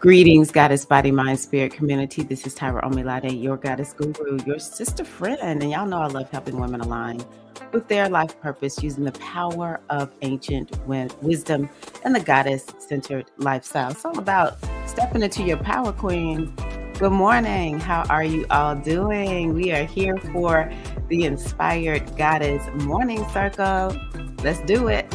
Greetings, Goddess Body, Mind, Spirit community. This is Tyra Omilade, your Goddess Guru, your sister friend. And y'all know I love helping women align with their life purpose using the power of ancient wisdom and the goddess-centered lifestyle. It's all about stepping into your power, queen. Good morning. How are you all doing? We are here for the Inspired Goddess Morning Circle. Let's do it.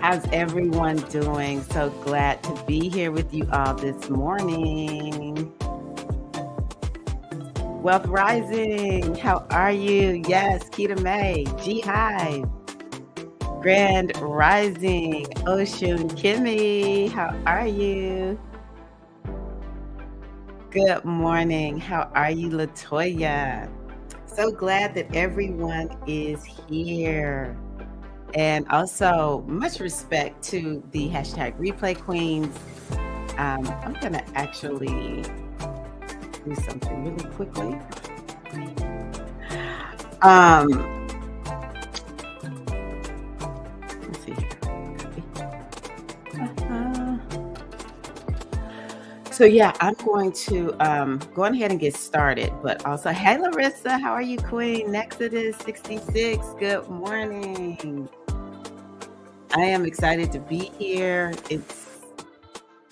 How's everyone doing? So glad to be here with you all this morning. Wealth Rising, how are you? Yes, Keita May, G Hive, Grand Rising, Ocean Kimmy, how are you? Good morning, how are you, Latoya? So glad that everyone is here. And also, much respect to the hashtag replay queens. I'm going to actually do something really quickly. Let's see here. So yeah, I'm going to go ahead and get started. But also, hey Larissa, how are you, Queen? Nexodus 66, good morning. I am excited to be here.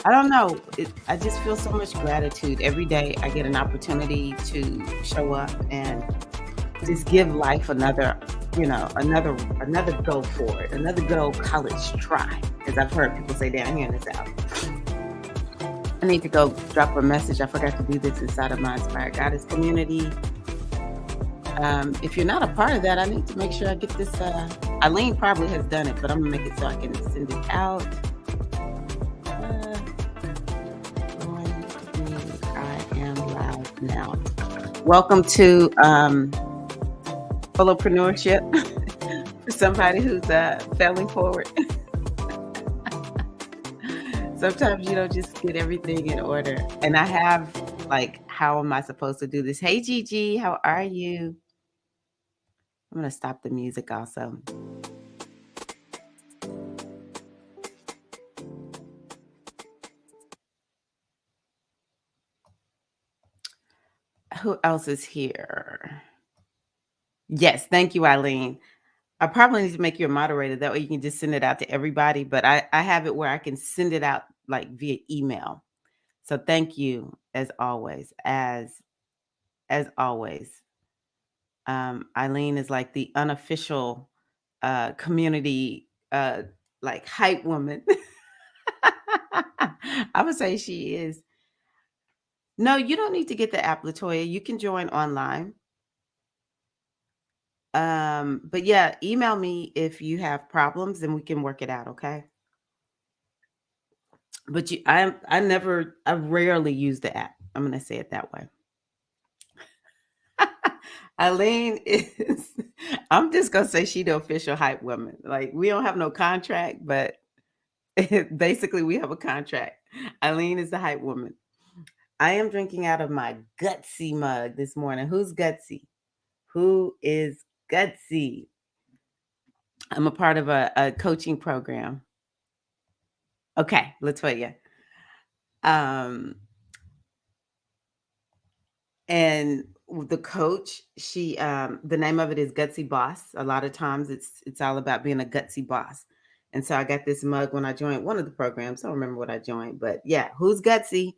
I don't know. I just feel so much gratitude. Every day I get an opportunity to show up and just give life another go for it, another good old college try, as I've heard people say down here in the South. I need to go drop a message. I forgot to do this inside of my Inspired Goddess community. If you're not a part of that, I need to make sure I get this. Eileen probably has done it, but I'm going to make it so I can send it out. I am live now. Welcome to Solopreneurship for somebody who's failing forward. Sometimes you don't just get everything in order. And I have, how am I supposed to do this? Hey, Gigi, how are you? I'm going to stop the music also. Who else is here? Yes, thank you, Eileen. I probably need to make you a moderator. That way you can just send it out to everybody. But I have it where I can send it out via email. So thank you as always. As always. Eileen is like the unofficial community hype woman. I would say she is. No, you don't need to get the app, Latoya. You can join online. But yeah, email me if you have problems and we can work it out, okay? But I rarely use the app. I'm gonna say it that way. Eileen is, I'm just gonna say she the official hype woman. We don't have no contract, but basically we have a contract. Eileen is the hype woman. I am drinking out of my Gutsy mug this morning. Who's Gutsy? Who is Gutsy? I'm a part of a coaching program. Okay, Latoya. And the coach, she the name of it is Gutsy Boss. A lot of times it's all about being a gutsy boss. And so I got this mug when I joined one of the programs. I don't remember what I joined, but yeah, who's Gutsy?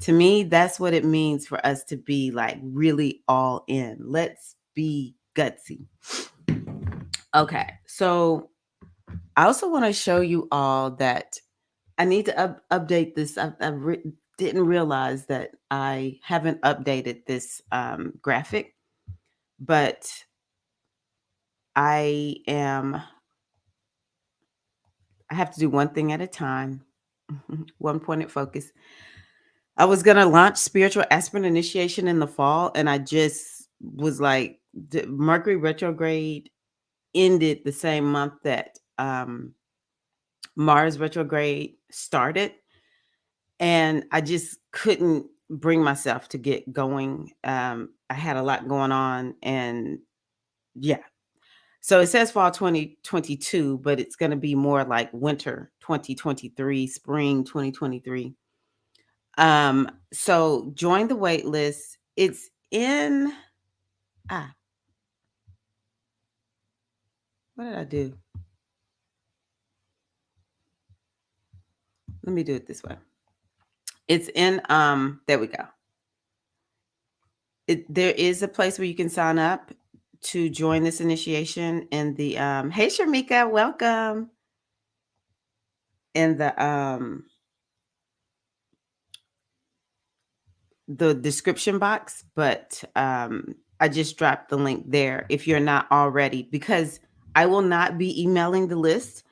To me, that's what it means for us to be really all in. Let's be gutsy. Okay, so I also want to show you all that I need to update this. I didn't realize that I haven't updated this graphic, but I have to do one thing at a time, one pointed focus. I was going to launch Spiritual Aspirin Initiation in the fall, and I just was like, Mercury retrograde ended the same month that Mars retrograde started, and I just couldn't bring myself to get going. I had a lot going on, and yeah. So it says fall 2022, but it's going to be more like winter 2023, spring 2023. So join the wait list. It's in ah, what did I do? Let me do it this way. It's in there we go. There is a place where you can sign up to join this initiation in the hey Shamika, welcome, in the description box, but I just dropped the link there if you're not already, because I will not be emailing the list.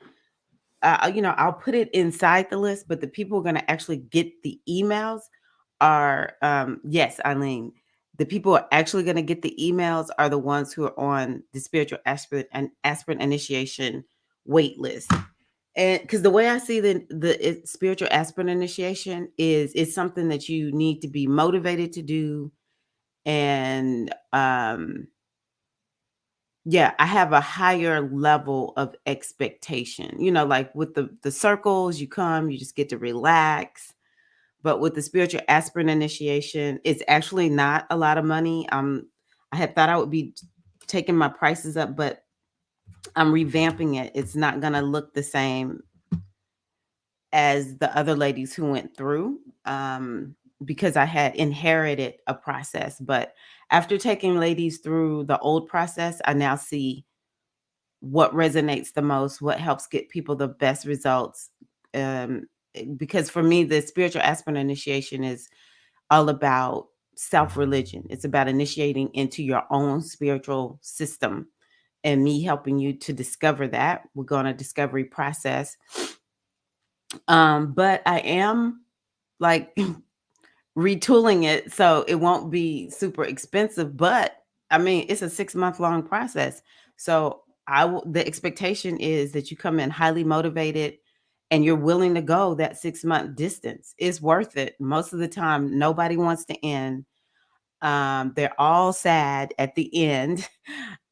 I'll put it inside the list, but the people who are going to actually get the emails are, yes, Eileen, the people who are actually going to get the emails are the ones who are on the spiritual aspirant initiation wait list. And because the way I see spiritual aspirant initiation is, it's something that you need to be motivated to do. And yeah, I have a higher level of expectation. Like with the circles, you come, you just get to relax. But with the spiritual aspirant initiation, it's actually not a lot of money. I had thought I would be taking my prices up, but I'm revamping it. It's not going to look the same as the other ladies who went through, because I had inherited a process. But after taking ladies through the old process, I now see what resonates the most, what helps get people the best results. Because for me, the spiritual aspirant initiation is all about self religion. It's about initiating into your own spiritual system and me helping you to discover that. We're going to discovery process. But I am like retooling it so it won't be super expensive. But I mean, it's a 6-month long process. So the expectation is that you come in highly motivated and you're willing to go that 6-month distance. It's worth it. Most of the time, nobody wants to end. They're all sad at the end.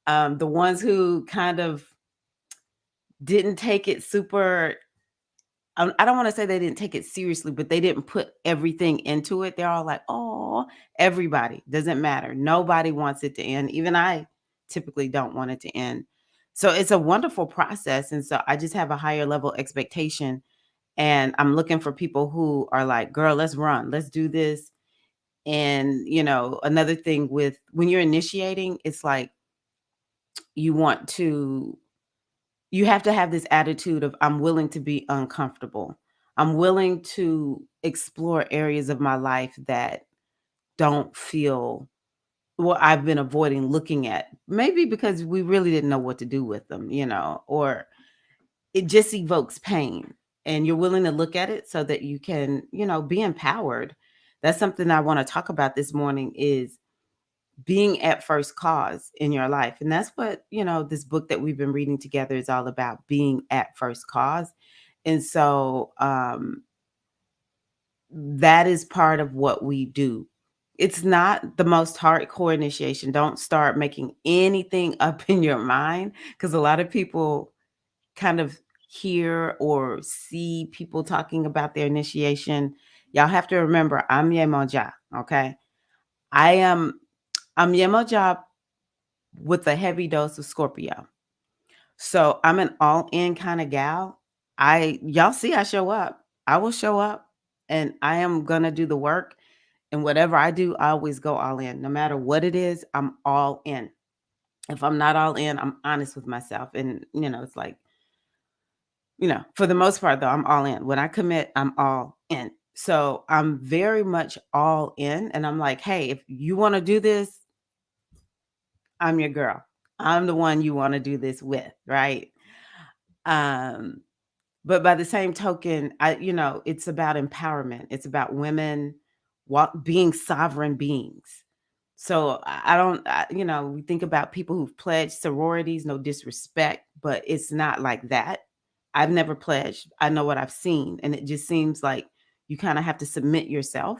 The ones who kind of didn't take it super, I don't want to say they didn't take it seriously, but they didn't put everything into it. They're all like, oh, everybody, doesn't matter. Nobody wants it to end. Even I typically don't want it to end. So it's a wonderful process. And so I just have a higher level expectation. And I'm looking for people who are like, girl, let's run, let's do this. And, another thing with when you're initiating, it's like you want to you have to have this attitude of, I'm willing to be uncomfortable. I'm willing to explore areas of my life that don't feel what I've been avoiding looking at. Maybe because we really didn't know what to do with them, or it just evokes pain. And you're willing to look at it so that you can, be empowered. That's something I want to talk about this morning, is being at first cause in your life. And that's what, this book that we've been reading together is all about, being at first cause. And so that is part of what we do. It's not the most hardcore initiation. Don't start making anything up in your mind, because a lot of people kind of hear or see people talking about their initiation. Y'all have to remember, I'm Yemoja, okay? I am I'm Yemoja with a heavy dose of Scorpio. So I'm an all-in kind of gal. Y'all see I show up. I will show up and I am gonna do the work. And whatever I do, I always go all in. No matter what it is, I'm all in. If I'm not all in, I'm honest with myself. And it's like, for the most part though, I'm all in. When I commit, I'm all in. So I'm very much all in. And I'm like, hey, if you want to do this, I'm your girl. I'm the one you want to do this with, right? Um, but by the same token, it's about empowerment. It's about women being sovereign beings. So I don't, we think about people who've pledged sororities, no disrespect, but it's not like that. I've never pledged. I know what I've seen, and it just seems like you kind of have to submit yourself,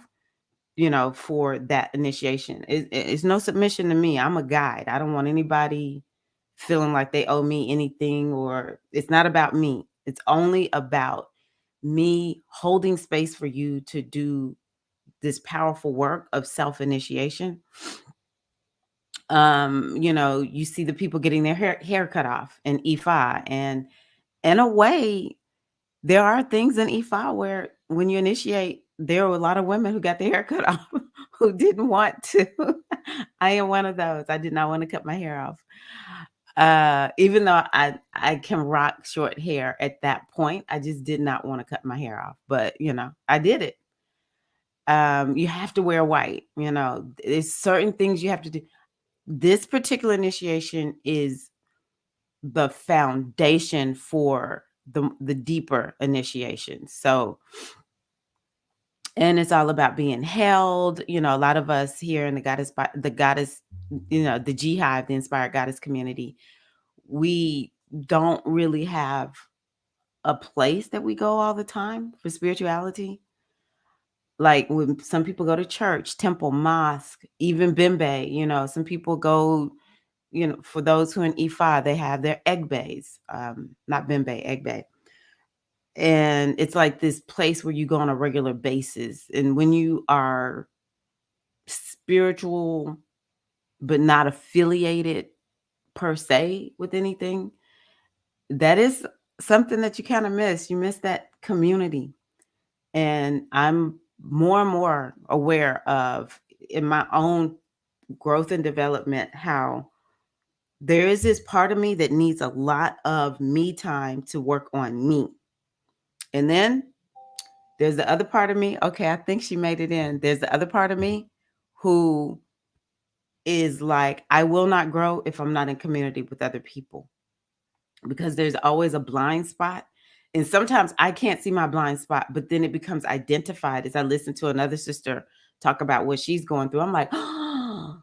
for that initiation. It's no submission to me. I'm a guide. I don't want anybody feeling like they owe me anything, or it's not about me. It's only about me holding space for you to do this powerful work of self initiation. You see the people getting their hair cut off in EFI, and in a way, there are things in EFI where when you initiate, there were a lot of women who got their hair cut off who didn't want to. I am one of those. I did not want to cut my hair off. Even though I can rock short hair at that point, I just did not want to cut my hair off. But I did it. You have to wear white. There's certain things you have to do. This particular initiation is the foundation for the deeper initiation. So, and it's all about being held. A lot of us here in the goddess, the G Hive, the inspired goddess community, we don't really have a place that we go all the time for spirituality. Like when some people go to church, temple, mosque, even bimbe, some people go, for those who in E5, they have their egg bays, not bimbe, egg bay. And it's like this place where you go on a regular basis. And when you are spiritual, but not affiliated per se with anything, that is something that you kind of miss. You miss that community. And I'm more and more aware of in my own growth and development how there is this part of me that needs a lot of me time to work on me. And then there's the other part of me. Okay, I think she made it in. There's the other part of me who is like, I will not grow if I'm not in community with other people, because there's always a blind spot. And sometimes I can't see my blind spot, but then it becomes identified as I listen to another sister talk about what she's going through. I'm like, oh,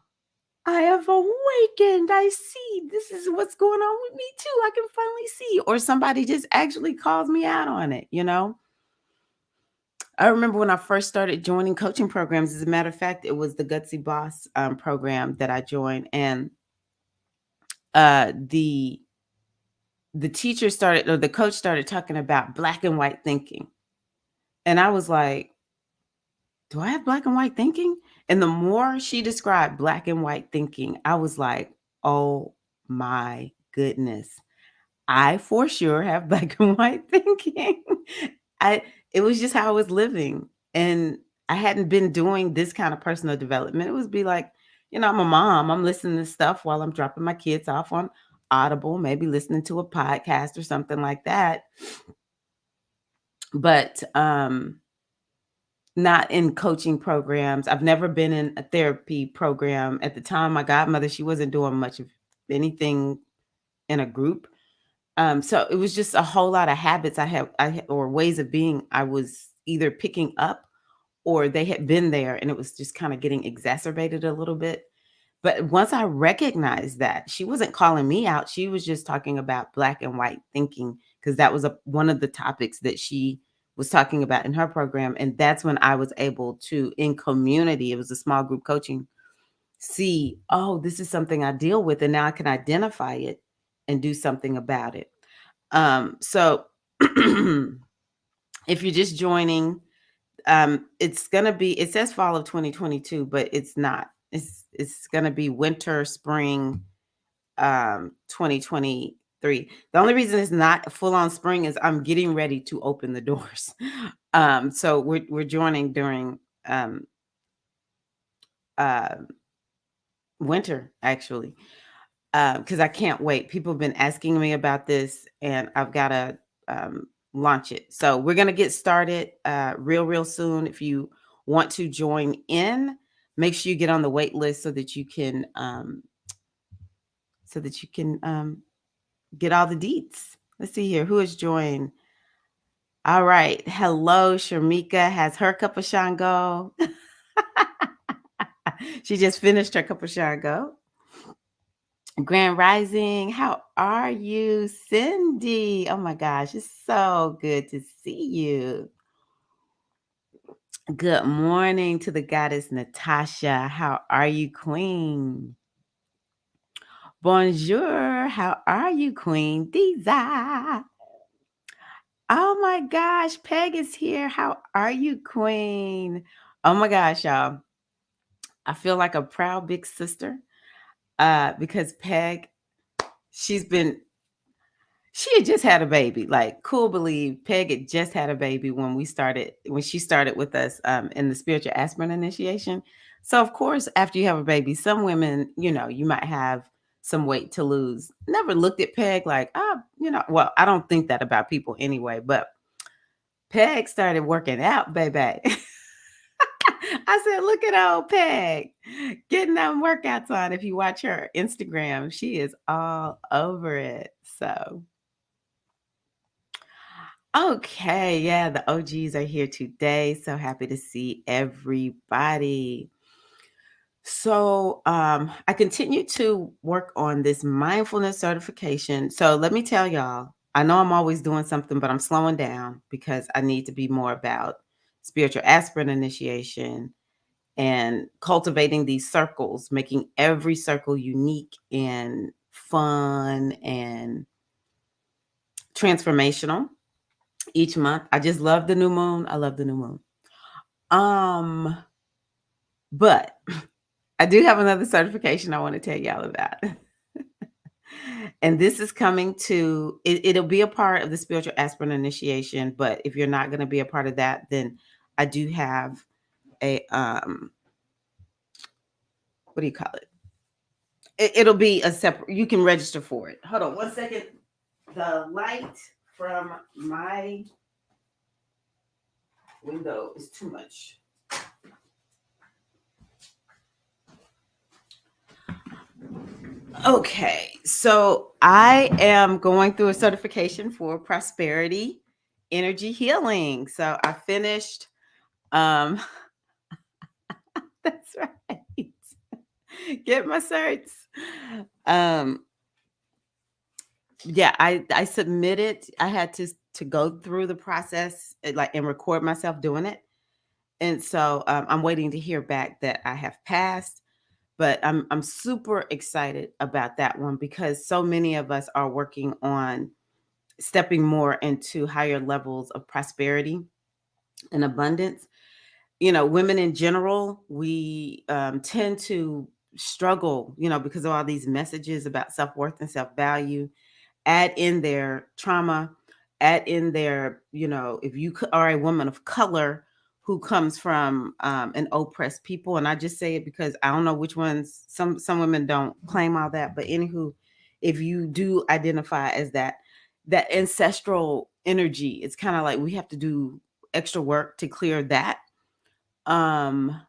I have awakened. I see. This is what's going on with me too. I can finally see. Or somebody just actually calls me out on it. I remember when I first started joining coaching programs. As a matter of fact, it was the Gutsy Boss program that I joined. And the teacher started, or the coach started talking about black and white thinking. And I was like, do I have black and white thinking? And the more she described black and white thinking, I was like, oh my goodness. I for sure have black and white thinking. I It was just how I was living. And I hadn't been doing this kind of personal development. It was be like, I'm a mom. I'm listening to stuff while I'm dropping my kids off on Audible, maybe listening to a podcast or something like that. But not in coaching programs. I've never been in a therapy program. At the time, my godmother, she wasn't doing much of anything in a group. So it was just a whole lot of habits or ways of being I was either picking up, or they had been there and it was just kind of getting exacerbated a little bit. But once I recognized that, she wasn't calling me out. She was just talking about black and white thinking, because that was one of the topics that she was talking about in her program. And that's when I was able to, in community, it was a small group coaching, see, oh, this is something I deal with, and now I can identify it and do something about it. So if you're just joining, it's gonna be, it says fall of 2022, but it's not. It's gonna be winter, spring, 2023. The only reason it's not full on spring is I'm getting ready to open the doors. So we're joining during uh winter, actually, because I can't wait. People have been asking me about this, and I've got to launch it. So we're gonna get started real soon. If you want to join in, make sure you get on the wait list so that you can get all the deets. Let's see here. Who has joined? All right. Hello, Sharmika has her cup of Shango. She just finished her cup of Shango. Grand Rising, how are you? Cindy, oh my gosh, it's so good to see you. Good morning to the goddess Natasha. How are you, Queen? Bonjour, how are you, Queen Diza? Oh my gosh, Peg is here. How are you, Queen? Oh my gosh, y'all. I feel like a proud big sister because Peg, she's been she had just had a baby. Like, cool believe Peg had just had a baby when she started with us in the spiritual aspirin initiation. So of course, after you have a baby, some women, you might have some weight to lose. Never looked at Peg like, well, I don't think that about people anyway, but Peg started working out, baby. I said, look at old Peg getting them workouts on. If you watch her Instagram, she is all over it. So okay, yeah, the OGs are here today. So happy to see everybody. So, I continue to work on this mindfulness certification. So, let me tell y'all, I know I'm always doing something, but I'm slowing down because I need to be more about spiritual aspirin initiation and cultivating these circles, making every circle unique and fun and transformational each month. I just love the new moon. I love the new moon. Um, but I do have another certification I want to tell y'all about. And this is coming to it'll be a part of the spiritual aspirin initiation, but if you're not going to be a part of that, then I do have a what do you call it? It'll be a separate, you can register for it. Hold on one second. The light from my window is too much. Okay, so I am going through a certification for prosperity energy healing. So I finished um that's right. Get my certs. Um yeah, I submitted. I had to go through the process and record myself doing it. And so I'm waiting to hear back that I have passed. But I'm super excited about that one because so many of us are working on stepping more into higher levels of prosperity and abundance. Women in general, we tend to struggle, because of all these messages about self-worth and self-value. Add in their trauma, add in their, if you are a woman of color who comes from an oppressed people, and I just say it because I don't know which ones, some women don't claim all that, but anywho, if you do identify as that ancestral energy, it's kind of like we have to do extra work to clear that. um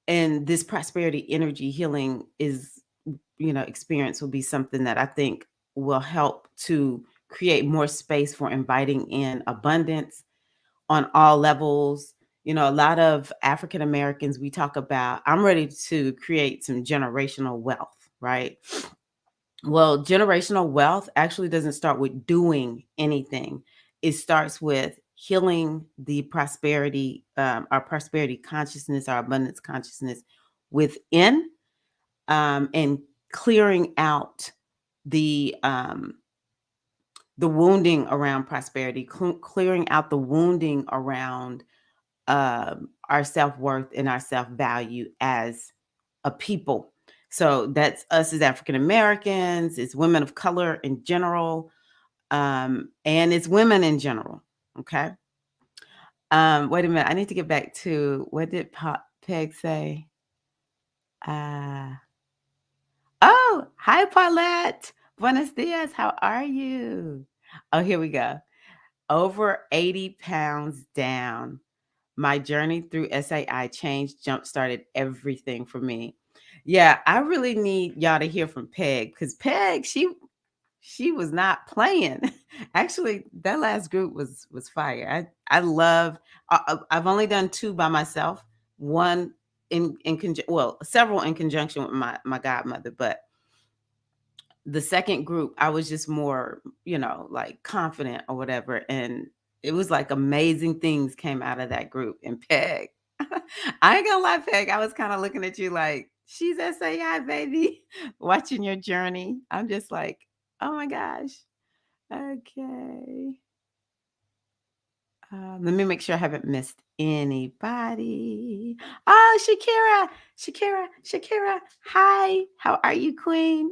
and this prosperity energy healing is, experience will be something that I think will help to create more space for inviting in abundance on all levels. A lot of African Americans, we talk about, I'm ready to create some generational wealth, right? Well, generational wealth actually doesn't start with doing anything. It starts with healing the prosperity, our prosperity consciousness, our abundance consciousness within, and clearing out the the wounding around prosperity, clearing out the wounding around our self-worth and our self-value as a people. So that's us as African Americans, it's women of color in general, and it's women in general. Okay. Wait a minute. I need to get back to what did Peg say? Uh, oh, hi, Paulette. Buenos dias. How are you? Oh, here we go. Over 80 pounds down. My journey through SAI change jump started everything for me. Yeah, I really need y'all to hear from Peg because Peg, she was not playing. Actually, that last group was fire. I love. I've only done two by myself. One in several in conjunction with my godmother, but The second group, I was just more, like confident or whatever. And it was like amazing things came out of that group. And Peg, I ain't gonna lie, Peg, I was kind of looking at you like, she's SAI, baby, watching your journey. I'm just like, oh my gosh. Okay. Let me make sure I haven't missed anybody. Oh, Shakira. Hi. How are you, Queen?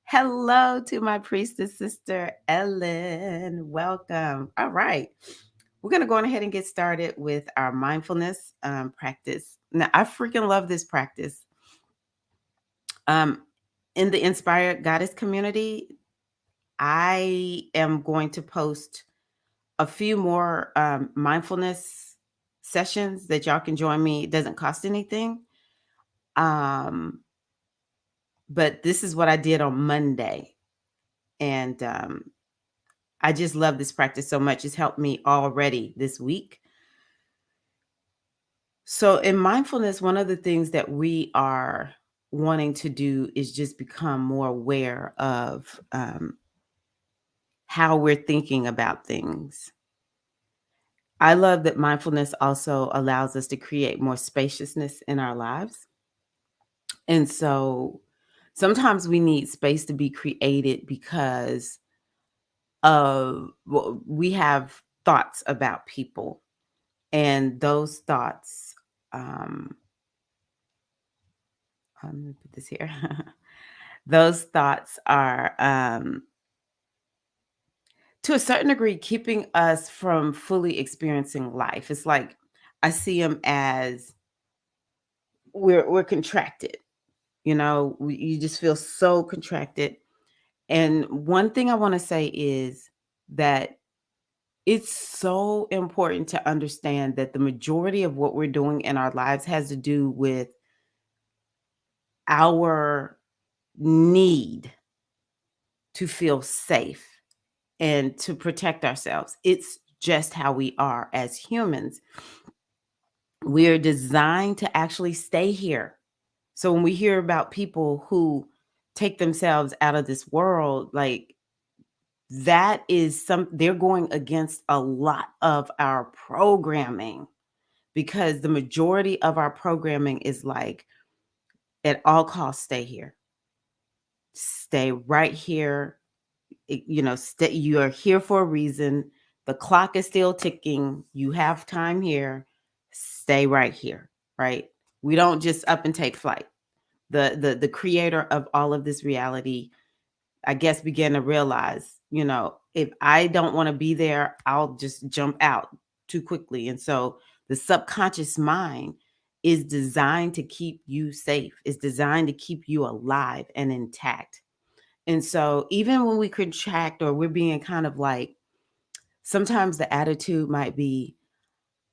Hello to my priestess sister, Ellen. Welcome. All right. We're going to go on ahead and get started with our mindfulness practice. Now, I freaking love this practice. Um, in the Inspired Goddess community, I am going to post a few more mindfulness sessions that y'all can join me. It doesn't cost anything. But this is what I did on Monday. And I just love this practice so much. It's helped me already this week. So, in mindfulness, one of the things that we are wanting to do is just become more aware of how we're thinking about things. I love that mindfulness also allows us to create more spaciousness in our lives. And so sometimes we need space to be created because we have thoughts about people, and those thoughts, let me put this here. Those thoughts are, to a certain degree, keeping us from fully experiencing life. It's like I see them as we're contracted. You just feel so contracted. And one thing I want to say is that it's so important to understand that the majority of what we're doing in our lives has to do with our need to feel safe and to protect ourselves. It's just how we are as humans. We are designed to actually stay here. So when we hear about people who take themselves out of this world, like that is they're going against a lot of our programming, because the majority of our programming is like, at all costs, stay here, stay right here. You are here for a reason. The clock is still ticking. You have time here. Stay right here, right? We don't just up and take flight. The creator of all of this reality, I guess, began to realize, if I don't want to be there, I'll just jump out too quickly. And so the subconscious mind is designed to keep you safe. It's designed to keep you alive and intact. And so even when we contract, or we're being kind of like, sometimes the attitude might be,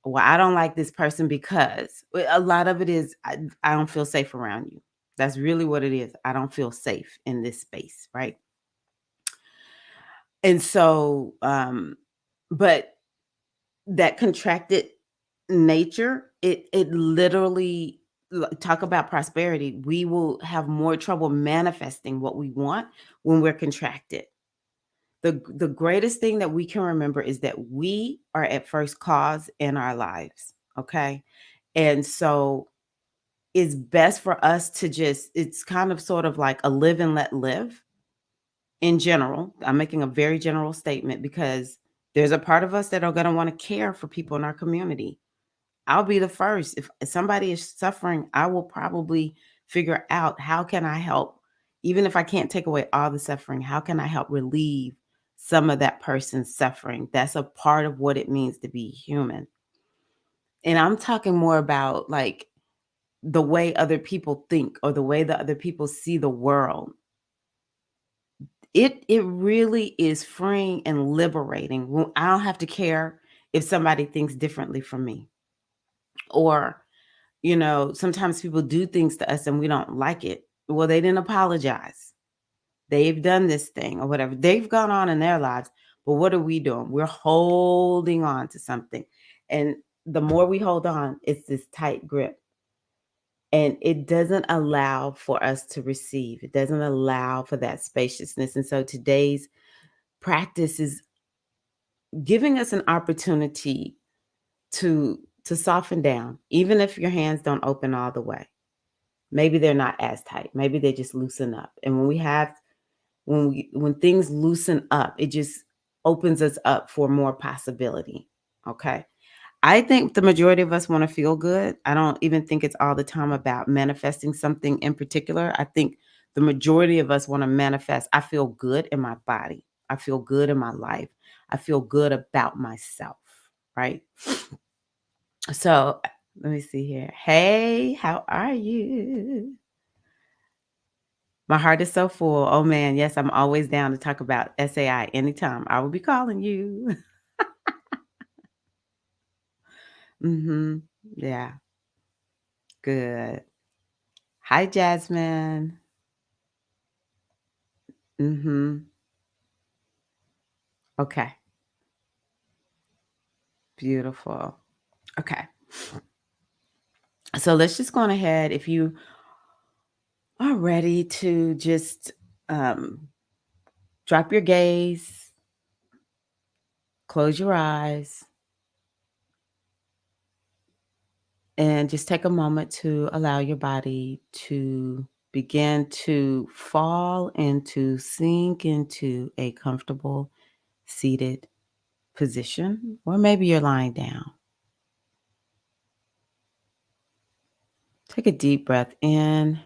well, I don't like this person because a lot of it is, I don't feel safe around you. That's really what it is. I don't feel safe in this space, right? And so, but that contracted nature, it literally, talk about prosperity. We will have more trouble manifesting what we want when we're contracted. The greatest thing that we can remember is that we are at first cause in our lives. Okay. And so it's best for us to just, it's kind of sort of like a live and let live. In general, I'm making a very general statement because there's a part of us that are going to want to care for people in our community. I'll be the first. If somebody is suffering, I will probably figure out, how can I help? Even if I can't take away all the suffering, how can I help relieve some of that person's suffering? That's a part of what it means to be human. And I'm talking more about like the way other people think, or the way that other people see the world. It really is freeing and liberating when I don't have to care if somebody thinks differently from me. Or, sometimes people do things to us and we don't like it. Well, they didn't apologize. They've done this thing or whatever. They've gone on in their lives. But what are we doing? We're holding on to something. And the more we hold on, it's this tight grip. And it doesn't allow for us to receive. It doesn't allow for that spaciousness. And so today's practice is giving us an opportunity to soften down, even if your hands don't open all the way. Maybe they're not as tight. Maybe they just loosen up. And when things loosen up, it just opens us up for more possibility. Okay. I think the majority of us want to feel good. I don't even think it's all the time about manifesting something in particular. I think the majority of us want to manifest. I feel good in my body. I feel good in my life. I feel good about myself. Right. So let me see here. Hey, how are you? My heart is so full. Oh man, yes, I'm always down to talk about SAI anytime. I will be calling you. Mhm. Yeah, good. Hi, Jasmine. Mhm. Okay, beautiful. Okay. So let's just go on ahead. If you are ready to just um, drop your gaze, close your eyes, and just take a moment to allow your body to begin to fall into, sink into a comfortable seated position, or maybe you're lying down. Take a deep breath in.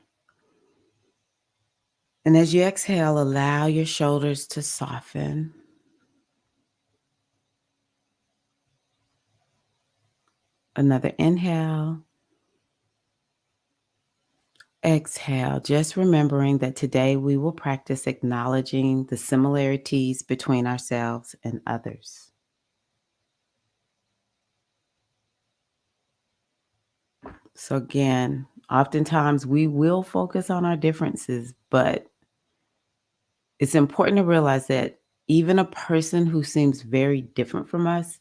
And as you exhale, allow your shoulders to soften. Another inhale. Exhale, just remembering that today we will practice acknowledging the similarities between ourselves and others. So, again, oftentimes we will focus on our differences, but it's important to realize that even a person who seems very different from us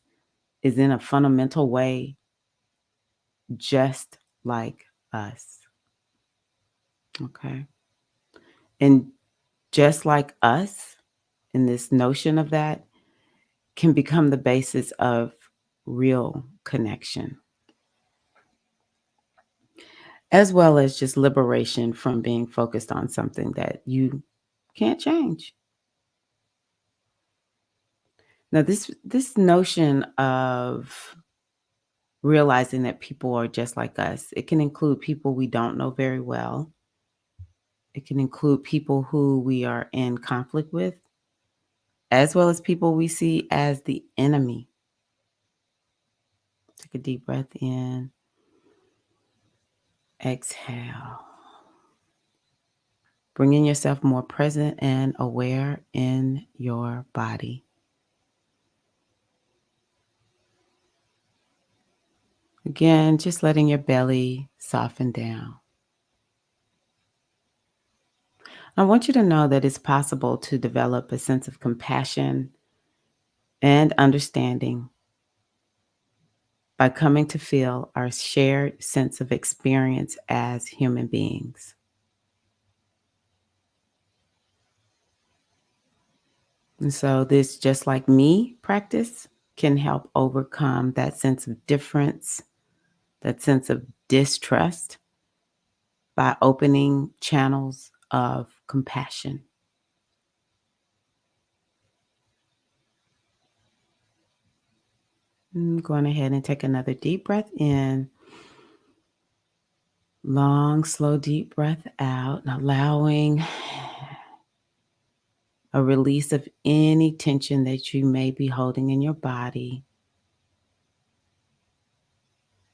is in a fundamental way just like us. Okay. And just like us, in this notion of that, can become the basis of real connection, as well as just liberation from being focused on something that you can't change. Now, this notion of realizing that people are just like us, it can include people we don't know very well. It can include people who we are in conflict with, as well as people we see as the enemy. Take a deep breath in, exhale. Bringing yourself more present and aware in your body. Again, just letting your belly soften down. I want you to know that it's possible to develop a sense of compassion and understanding by coming to feel our shared sense of experience as human beings. And so, this just like me practice can help overcome that sense of difference, that sense of distrust by opening channels of compassion. Going ahead and take another deep breath in. Long, slow, deep breath out, and allowing a release of any tension that you may be holding in your body.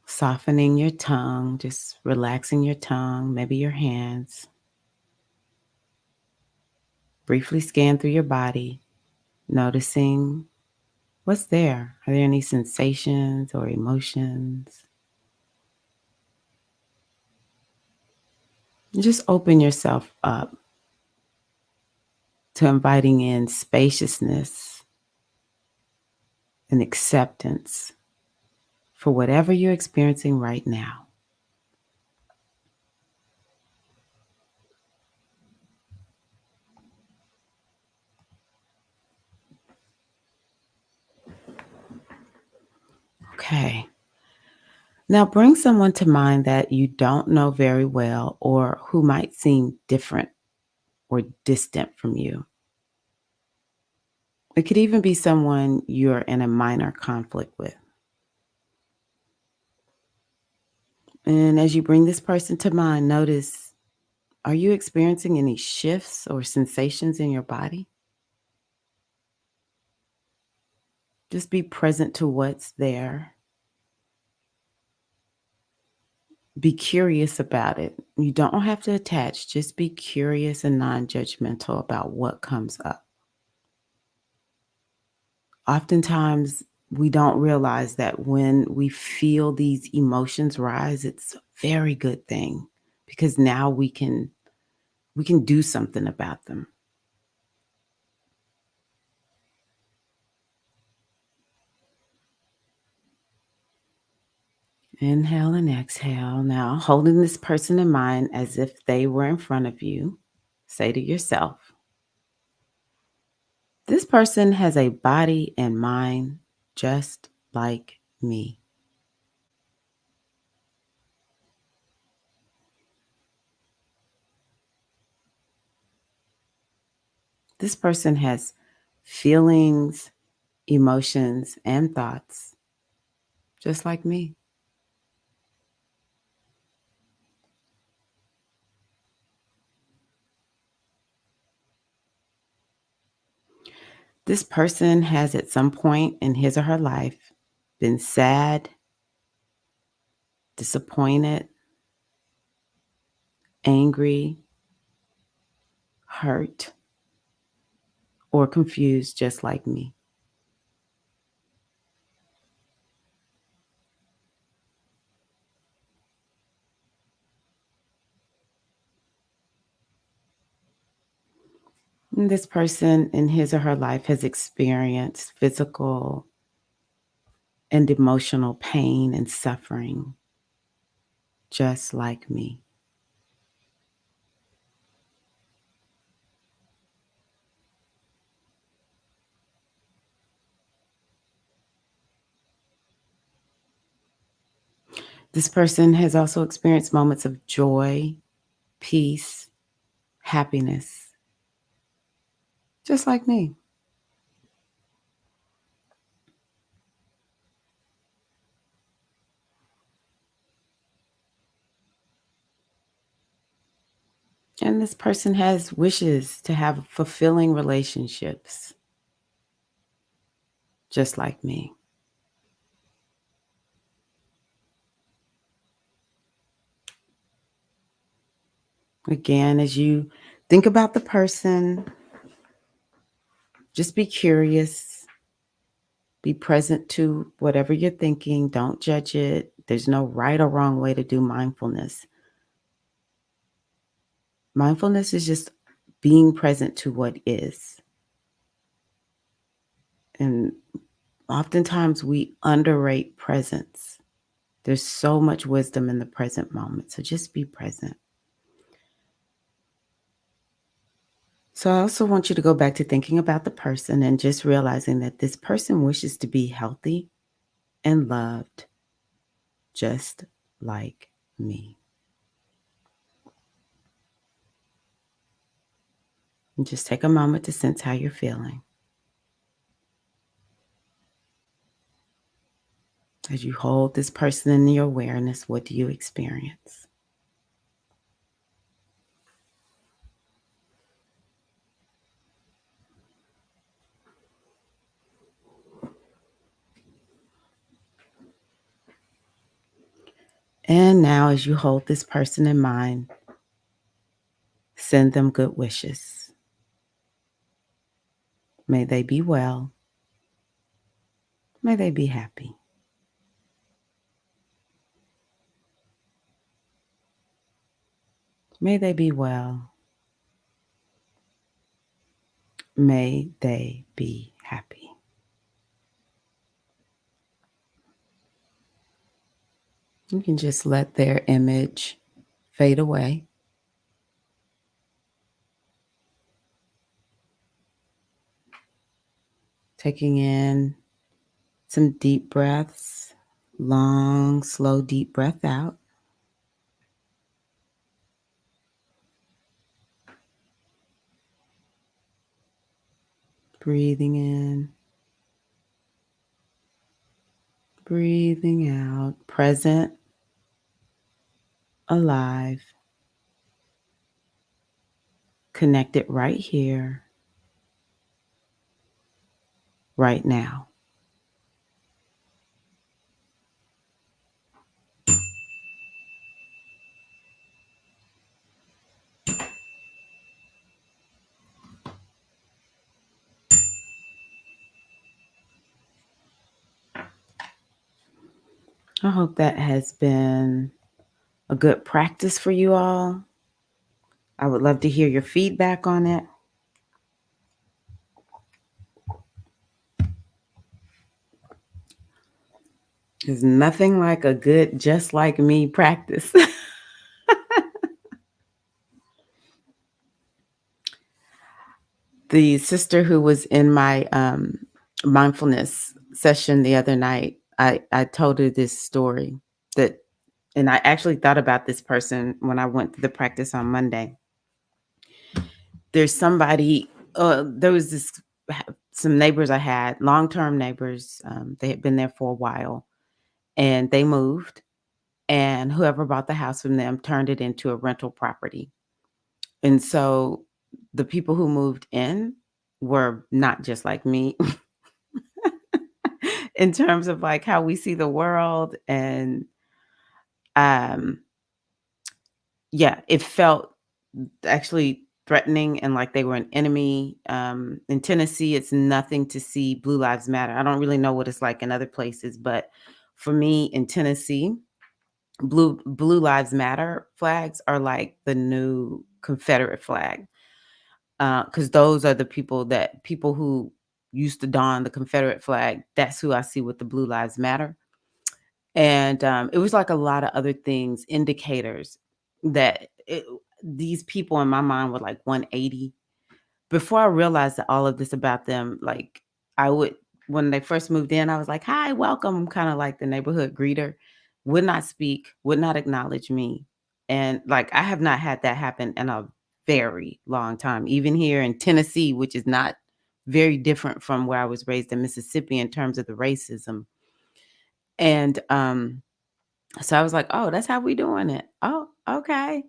Softening your tongue, just relaxing your tongue, maybe your hands. Briefly scan through your body, noticing what's there. Are there any sensations or emotions? Just open yourself up to inviting in spaciousness and acceptance for whatever you're experiencing right now. Okay. Now bring someone to mind that you don't know very well or who might seem different or distant from you. It could even be someone you're in a minor conflict with. And as you bring this person to mind, notice, are you experiencing any shifts or sensations in your body? Just be present to what's there. Be curious about it. You don't have to attach, just be curious and non judgmental about what comes up. Oftentimes, we don't realize that when we feel these emotions rise, it's a very good thing because now we can do something about them. Inhale and exhale. Now, holding this person in mind as if they were in front of you, say to yourself, this person has a body and mind just like me. This person has feelings, emotions, and thoughts just like me. This person has at some point in his or her life been sad, disappointed, angry, hurt, or confused just like me. And this person in his or her life has experienced physical and emotional pain and suffering just like me. This person has also experienced moments of joy, peace, happiness, just like me. And this person has wishes to have fulfilling relationships, just like me. Again, as you think about the person, just be curious, be present to whatever you're thinking. Don't judge it. There's no right or wrong way to do mindfulness. Mindfulness is just being present to what is. And oftentimes we underrate presence. There's so much wisdom in the present moment. So just be present. So I also want you to go back to thinking about the person and just realizing that this person wishes to be healthy and loved just like me. And just take a moment to sense how you're feeling. As you hold this person in your awareness, what do you experience? And now, as you hold this person in mind, send them good wishes. May they be well. May they be happy. May they be well. May they be happy. You can just let their image fade away. Taking in some deep breaths Long, slow, deep breath out. Breathing in, breathing out. Present, alive, connected right here, right now. I hope that has been a good practice for you all. I would love to hear your feedback on it. There's nothing like a good just like me practice. The sister who was in my mindfulness session the other night, I told her this story that, and I actually thought about this person when I went to the practice on Monday. There's somebody, there was some neighbors I had, long-term neighbors. They had been there for a while and they moved, and whoever bought the house from them turned it into a rental property. And so the people who moved in were not just like me in terms of like how we see the world. And um yeah, it felt actually threatening and like they were an enemy. In Tennessee, it's nothing to see Blue Lives Matter. I don't really know what it's like in other places, but for me in Tennessee, Blue Lives Matter flags are like the new Confederate flag. Because those are the people who used to don the Confederate flag. That's who I see with the Blue Lives Matter. And it was like a lot of other things, indicators that these people in my mind were like 180. Before I realized that all of this about them, like I would, when they first moved in, I was like, hi, welcome, kind of like the neighborhood greeter, would not speak, would not acknowledge me. And like I have not had that happen in a very long time, even here in Tennessee, which is not very different from where I was raised in Mississippi in terms of the racism. And so I was like, oh, that's how we doing it. Oh, okay.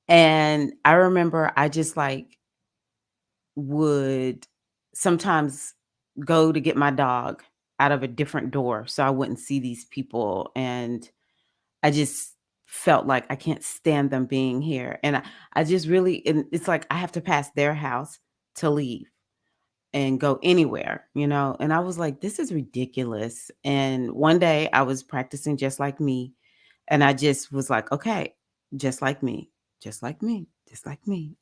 And I remember I just like would sometimes go to get my dog out of a different door so I wouldn't see these people. And I just felt like I can't stand them being here. And I just really, and it's like I have to pass their house to leave and go anywhere, you know? And I was like, this is ridiculous. And one day I was practicing just like me. And I just was like, okay, just like me, just like me, just like me.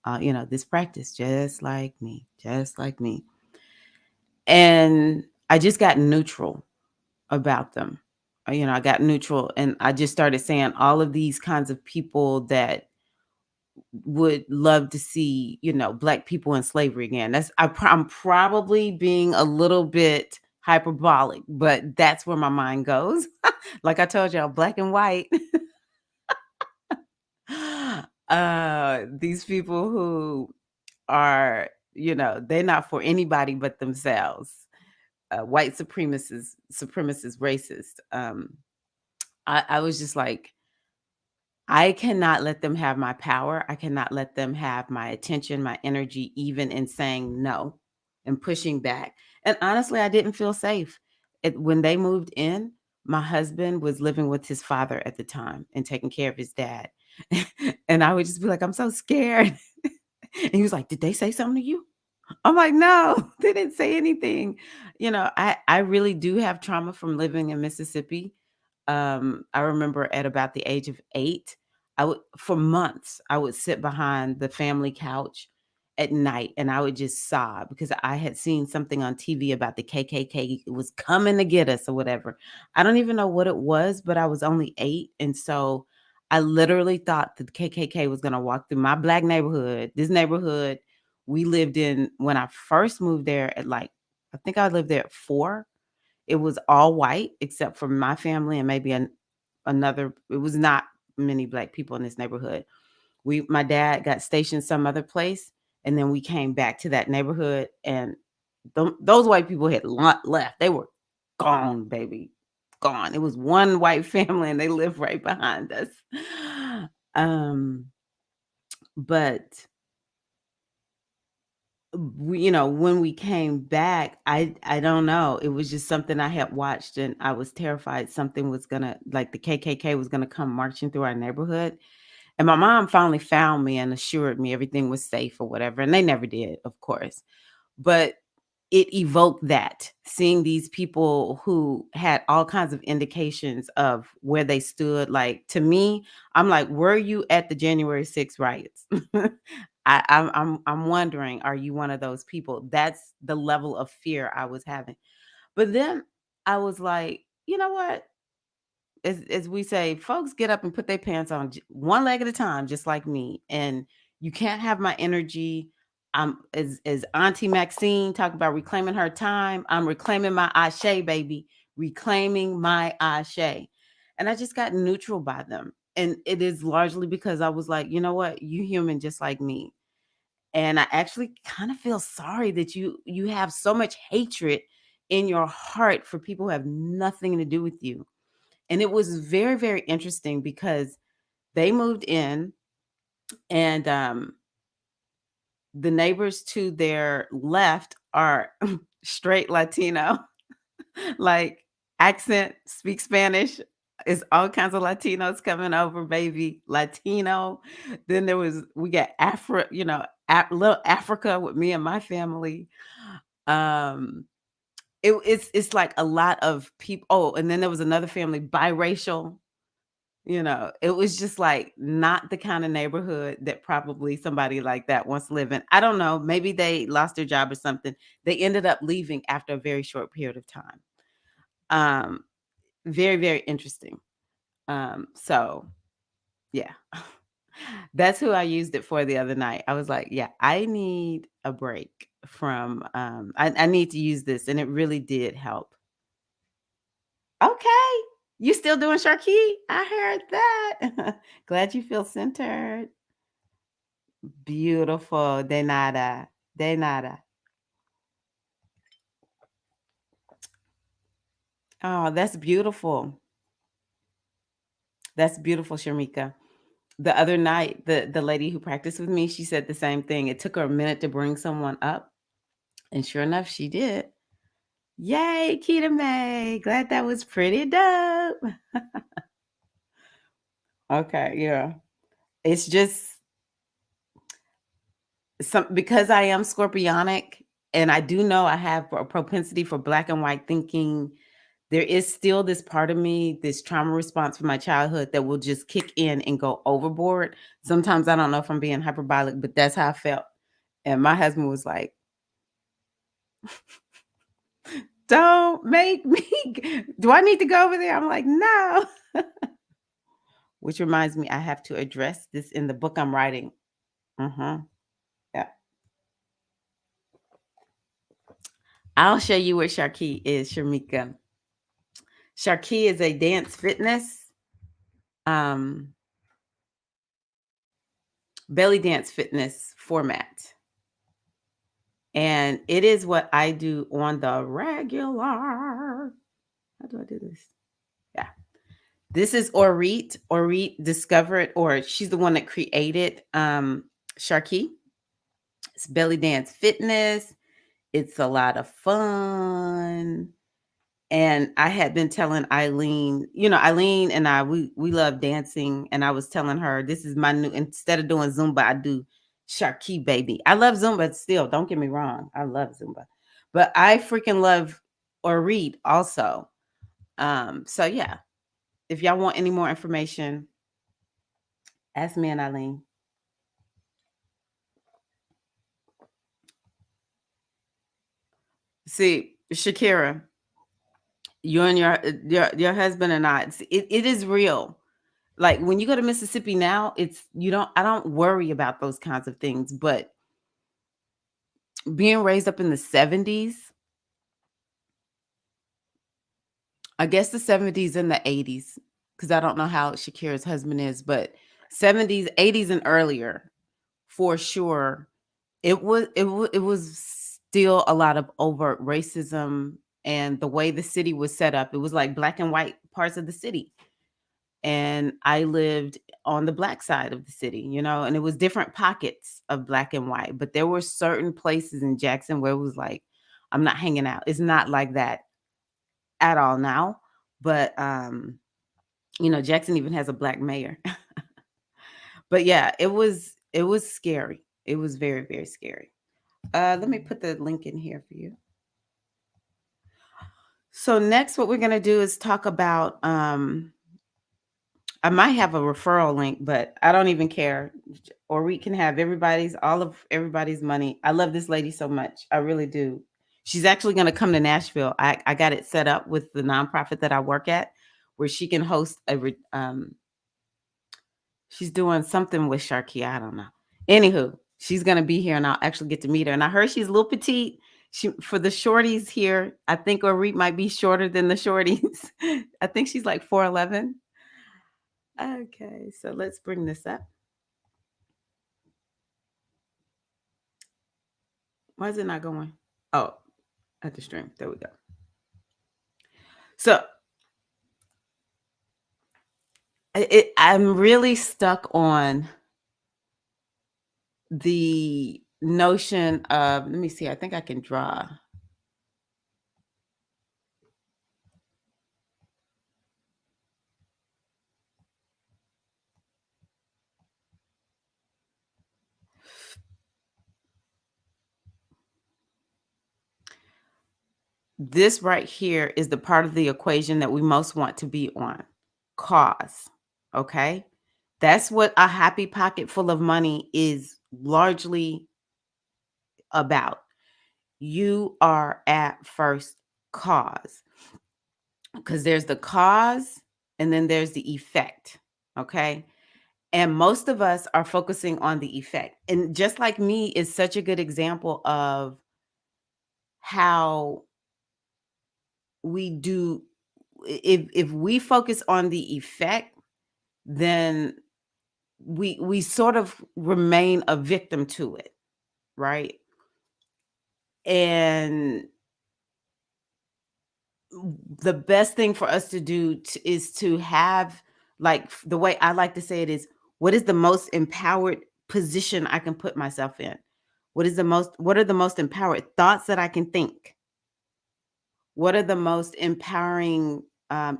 This practice, just like me, just like me. And I just got neutral about them. I got neutral and I just started saying all of these kinds of people that would love to see, Black people in slavery again. I'm probably being a little bit hyperbolic, but that's where my mind goes. Like I told y'all, black and white. These people who are, they're not for anybody but themselves. White supremacists, racist. I was just like, I cannot let them have my power. I cannot let them have my attention, my energy, even in saying no and pushing back. And honestly, I didn't feel safe. When they moved in, my husband was living with his father at the time and taking care of his dad. And I would just be like, I'm so scared. And he was like, did they say something to you? I'm like, no, they didn't say anything. I really do have trauma from living in Mississippi. I remember at about the age of 8, for months, I would sit behind the family couch at night and I would just sob because I had seen something on TV about the KKK was coming to get us or whatever. I don't even know what it was, but I was only 8. And so I literally thought that the KKK was going to walk through my Black neighborhood, this neighborhood we lived in when I first moved there at like, I think I lived there at 4. It was all white except for my family and maybe another. It was not many black people in this neighborhood. My dad got stationed some other place, and then we came back to that neighborhood, and those white people had left. They were gone, baby, gone. It was one white family, and they lived right behind us. Um, but when we came back, I don't know. It was just something I had watched, and I was terrified something was gonna, like, the KKK was gonna come marching through our neighborhood. And my mom finally found me and assured me everything was safe or whatever, and they never did, of course. But it evoked that, seeing these people who had all kinds of indications of where they stood. Like, to me, I'm like, "Were you at the January 6th riots?" I'm wondering, are you one of those people? That's the level of fear I was having. But then I was like, "You know what? As we say, folks get up and put their pants on one leg at a time, just like me. And you can't have my energy. I'm as Auntie Maxine talk about reclaiming her time. I'm reclaiming my ashe, baby, reclaiming my ashe. And I just got neutral by them. And it is largely because I was like, you know what, you human just like me. And I actually kind of feel sorry that you have so much hatred in your heart for people who have nothing to do with you. And it was very, very interesting because they moved in, and the neighbors to their left are straight Latino, like, accent, speak Spanish. It's all kinds of Latinos coming over, baby. Latino. Then we got little Africa with me and my family. Um, it's like a lot of people. Oh, and then there was another family, biracial. It was just, like, not the kinda neighborhood that probably somebody like that wants to live in. I don't know, maybe they lost their job or something. They ended up leaving after a very short period of time. Um, Very, very interesting. So, yeah. That's who I used it for the other night. I was like, "Yeah, I need a break from, I need to use this," and it really did help. Okay. You still doing Sharky? I heard that. Glad you feel centered. Beautiful. De nada. De nada. Oh, that's beautiful. That's beautiful, Shamika. The other night, the lady who practiced with me, she said the same thing. It took her a minute to bring someone up, and sure enough, she did. Yay, Keita May. Glad that was pretty dope. Okay, yeah. It's just because I am scorpionic, and I do know I have a propensity for black and white thinking. There is still this part of me, this trauma response from my childhood that will just kick in and go overboard. Sometimes I don't know if I'm being hyperbolic, but that's how I felt. And my husband was like, "Don't make me. Do I need to go over there?" I'm like, "No." Which reminds me, I have to address this in the book I'm writing. Hmm. Yeah. I'll show you where Sharky is, Sharmika. Sharky is a dance fitness, um, belly dance fitness format. And it is what I do on the regular. How do I do this? Yeah. This is Orit. Orit discovered, or she's the one that created Sharky. It's belly dance fitness. It's a lot of fun. And I had been telling Eileen, Eileen and I, we love dancing. And I was telling her, this is my new, instead of doing Zumba, I do Sharky, baby. I love Zumba still. Don't get me wrong. I love Zumba. But I freaking love or read also. So yeah, if y'all want any more information, ask me and Eileen. See, Shakira, you and your husband and I, it is real. Like, when you go to Mississippi now, I don't worry about those kinds of things, but being raised up in the 70s, I guess the 70s and the 80s, because I don't know how Shakira's husband is, but 70s, 80s, and earlier, for sure. It was still a lot of overt racism, and the way the city was set up, it was like black and white parts of the city. And I lived on the black side of the city, and it was different pockets of black and white, but there were certain places in Jackson where it was like, I'm not hanging out. It's not like that at all now. But Jackson even has a black mayor. But yeah, it was scary. It was very, very scary. Let me put the link in here for you. So next, what we're gonna do is talk about. I might have a referral link, but I don't even care. Or we can have all of everybody's money. I love this lady so much. I really do. She's actually gonna come to Nashville. I got it set up with the nonprofit that I work at, where she can host she's doing something with Sharkia. I don't know. Anywho, she's gonna be here, and I'll actually get to meet her. And I heard she's a little petite. She for the shorties here. I think Orit might be shorter than the shorties. I think she's like 4'11". Okay, so let's bring this up. Why is it not going? Oh, at the stream. There we go. So I'm really stuck on the notion of. Let me see. I think I can draw. This right here is the part of the equation that we most want to be on. Cause. Okay. That's what a happy pocket full of money is largely about. You are at first cause, because there's the cause and then there's the effect. Okay. And most of us are focusing on the effect. And just like me is such a good example of how we do. If we focus on the effect, then we sort of remain a victim to it, right? And the best thing for us to do is to have, like, the way I like to say it is, what is the most empowered position I can put myself in? What are the most empowered thoughts that I can think? What are the most empowering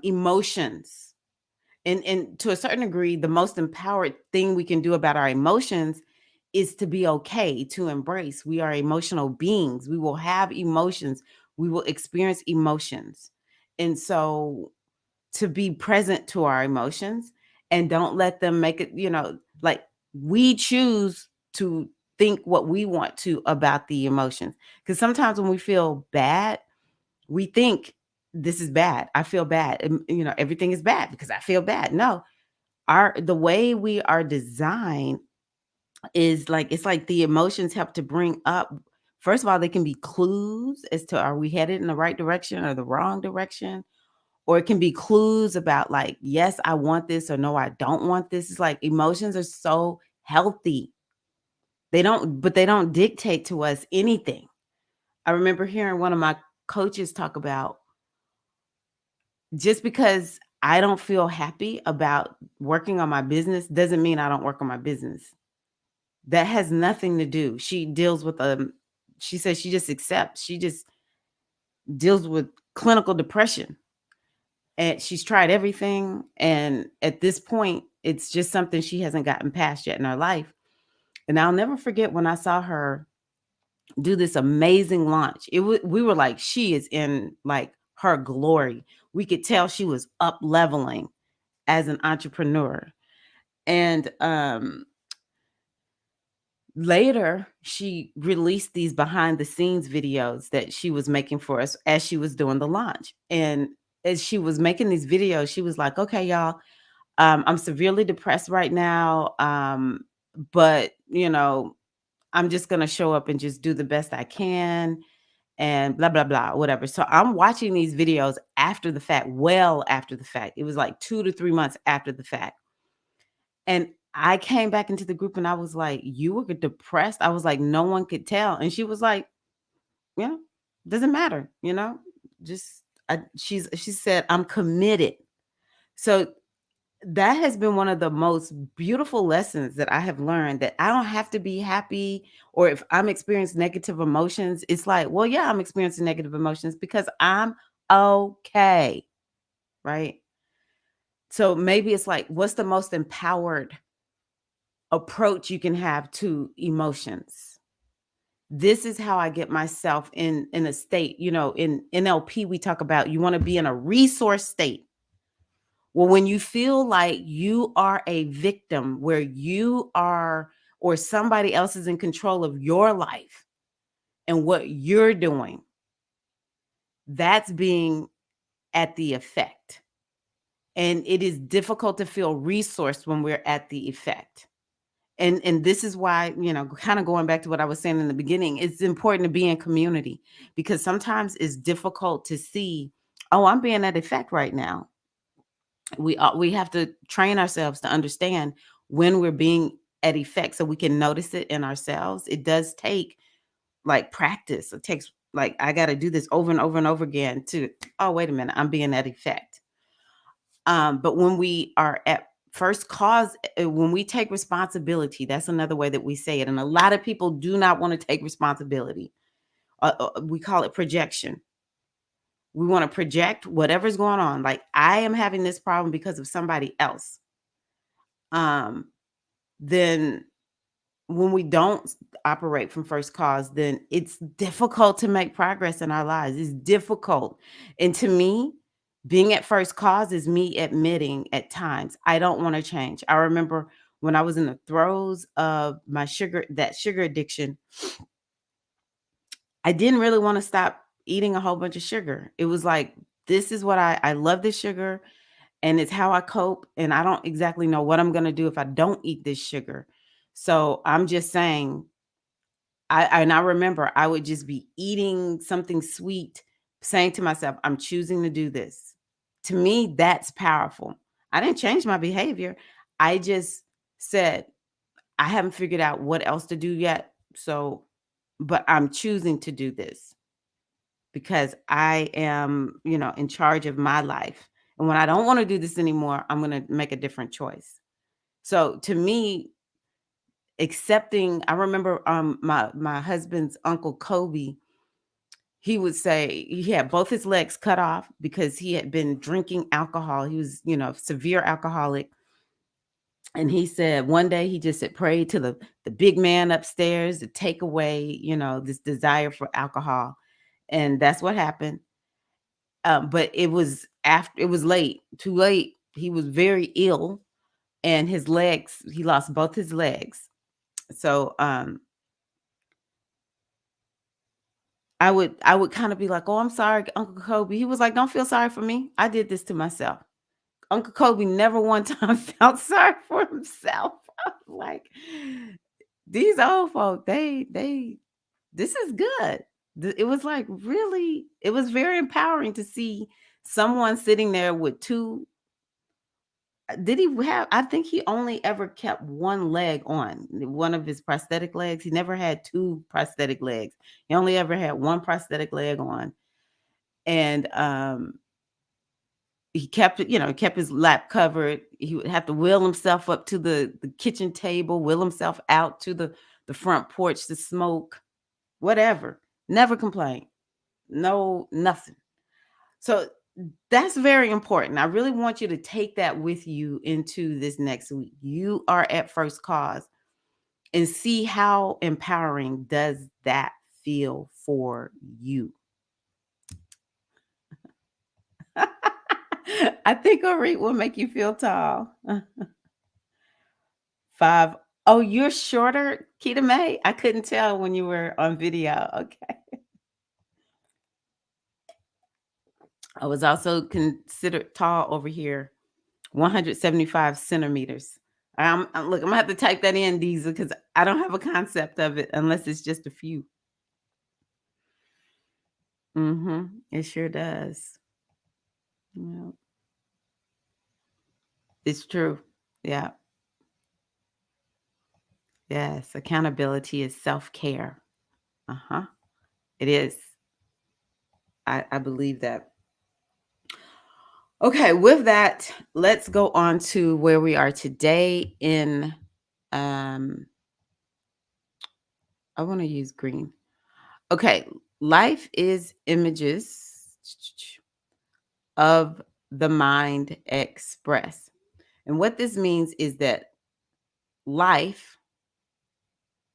emotions? And to a certain degree, the most empowered thing we can do about our emotions is to be okay, to embrace. We are emotional beings. We will have emotions. We will experience emotions. And so to be present to our emotions and don't let them make it, like, we choose to think what we want to about the emotions. Because sometimes when we feel bad, we think, this is bad. I feel bad. And, everything is bad because I feel bad. No, the way we are designed is like, it's like the emotions help to bring up. First of all, they can be clues as to, are we headed in the right direction or the wrong direction? Or it can be clues about, like, yes, I want this, or no, I don't want this. It's like emotions are so healthy. They don't dictate to us anything. I remember hearing one of my coaches talk about, just because I don't feel happy about working on my business doesn't mean I don't work on my business. That has nothing to do. She deals with she says she just accepts. She just deals with clinical depression. And she's tried everything, and at this point it's just something she hasn't gotten past yet in her life. And I'll never forget when I saw her do this amazing launch. We were like, she is in, like, her glory. We could tell she was up leveling as an entrepreneur. And later she released these behind the scenes videos that she was making for us as she was doing the launch. And as she was making these videos, she was like, okay, y'all, I'm severely depressed right now. But I'm just going to show up and just do the best I can. and blah blah blah, whatever. So I'm watching these videos after the fact, well after the fact. It was like 2 to 3 months after the fact. And I came back into the group and I was like, "You were depressed?" I was like, "No one could tell." And she was like, "Yeah, doesn't matter, you know? Just she said, "I'm committed." So that has been one of the most beautiful lessons that I have learned, that I don't have to be happy, or if I'm experiencing negative emotions, it's like, well, yeah, I'm experiencing negative emotions because I'm okay, right? So maybe it's like, what's the most empowered approach you can have to emotions? This is how I get myself in a state, in NLP we talk about you want to be in a resource state. Well, when you feel like you are a victim, where you are, or somebody else is in control of your life and what you're doing, that's being at the effect. And it is difficult to feel resourced when we're at the effect. And this is why, kind of going back to what I was saying in the beginning, it's important to be in community, because sometimes it's difficult to see, oh, I'm being at effect right now. We have to train ourselves to understand when we're being at effect so we can notice it in ourselves. It does take like practice. It takes, like, I got to do this over and over and over again to, oh, wait a minute, I'm being at effect. But when we are at first cause, when we take responsibility, that's another way that we say it. And a lot of people do not want to take responsibility. We call it projection. We want to project whatever's going on. Like, I am having this problem because of somebody else. Um, then when we don't operate from first cause, then it's difficult to make progress in our lives. It's difficult. And to me, being at first cause is me admitting at times I don't want to change. I remember when I was in the throes of that sugar addiction, I didn't really want to stop eating a whole bunch of sugar. It was like, this is what I love, this sugar, and it's how I cope. And I don't exactly know what I'm going to do if I don't eat this sugar. So I'm just saying, I remember I would just be eating something sweet, saying to myself, I'm choosing to do this. To me, that's powerful. I didn't change my behavior. I just said, I haven't figured out what else to do yet. So, but I'm choosing to do this because I am, in charge of my life. And when I don't want to do this anymore, I'm going to make a different choice. So to me, accepting, I remember my husband's uncle Kobe, he would say he had both his legs cut off because he had been drinking alcohol. He was, severe alcoholic. And he said one day he just had prayed to the big man upstairs to take away, this desire for alcohol. And that's what happened. But it was late, too late. He was very ill, and he lost both his legs. So I would kind of be like, "Oh, I'm sorry, Uncle Kobe." He was like, "Don't feel sorry for me. I did this to myself." Uncle Kobe never one time felt sorry for himself. Like, these old folk, they this is good. It was like, really, it was very empowering to see someone sitting there with two. Did he have? I think he only ever kept one leg on, one of his prosthetic legs. He never had two prosthetic legs. He only ever had one prosthetic leg on. And he kept it, kept his lap covered. He would have to wheel himself up to the kitchen table, wheel himself out to the front porch to smoke, whatever. Never complained. No, nothing. So that's very important. I really want you to take that with you into this next week. You are at first cause, and see how empowering does that feel for you. I think a read will make you feel tall. 5. Oh, you're shorter, Kita May? I couldn't tell when you were on video. Okay. I was also considered tall over here, 175 centimeters. Look, I'm gonna have to type that in, Diesel, because I don't have a concept of it unless it's just a few. It sure does. Yeah, it's true. Yeah. Yes. Accountability is self-care. Uh-huh. It is. I believe that. Okay, with that, let's go on to where we are today in um I want to use green. Okay, life is images of the mind express. And what this means is that life,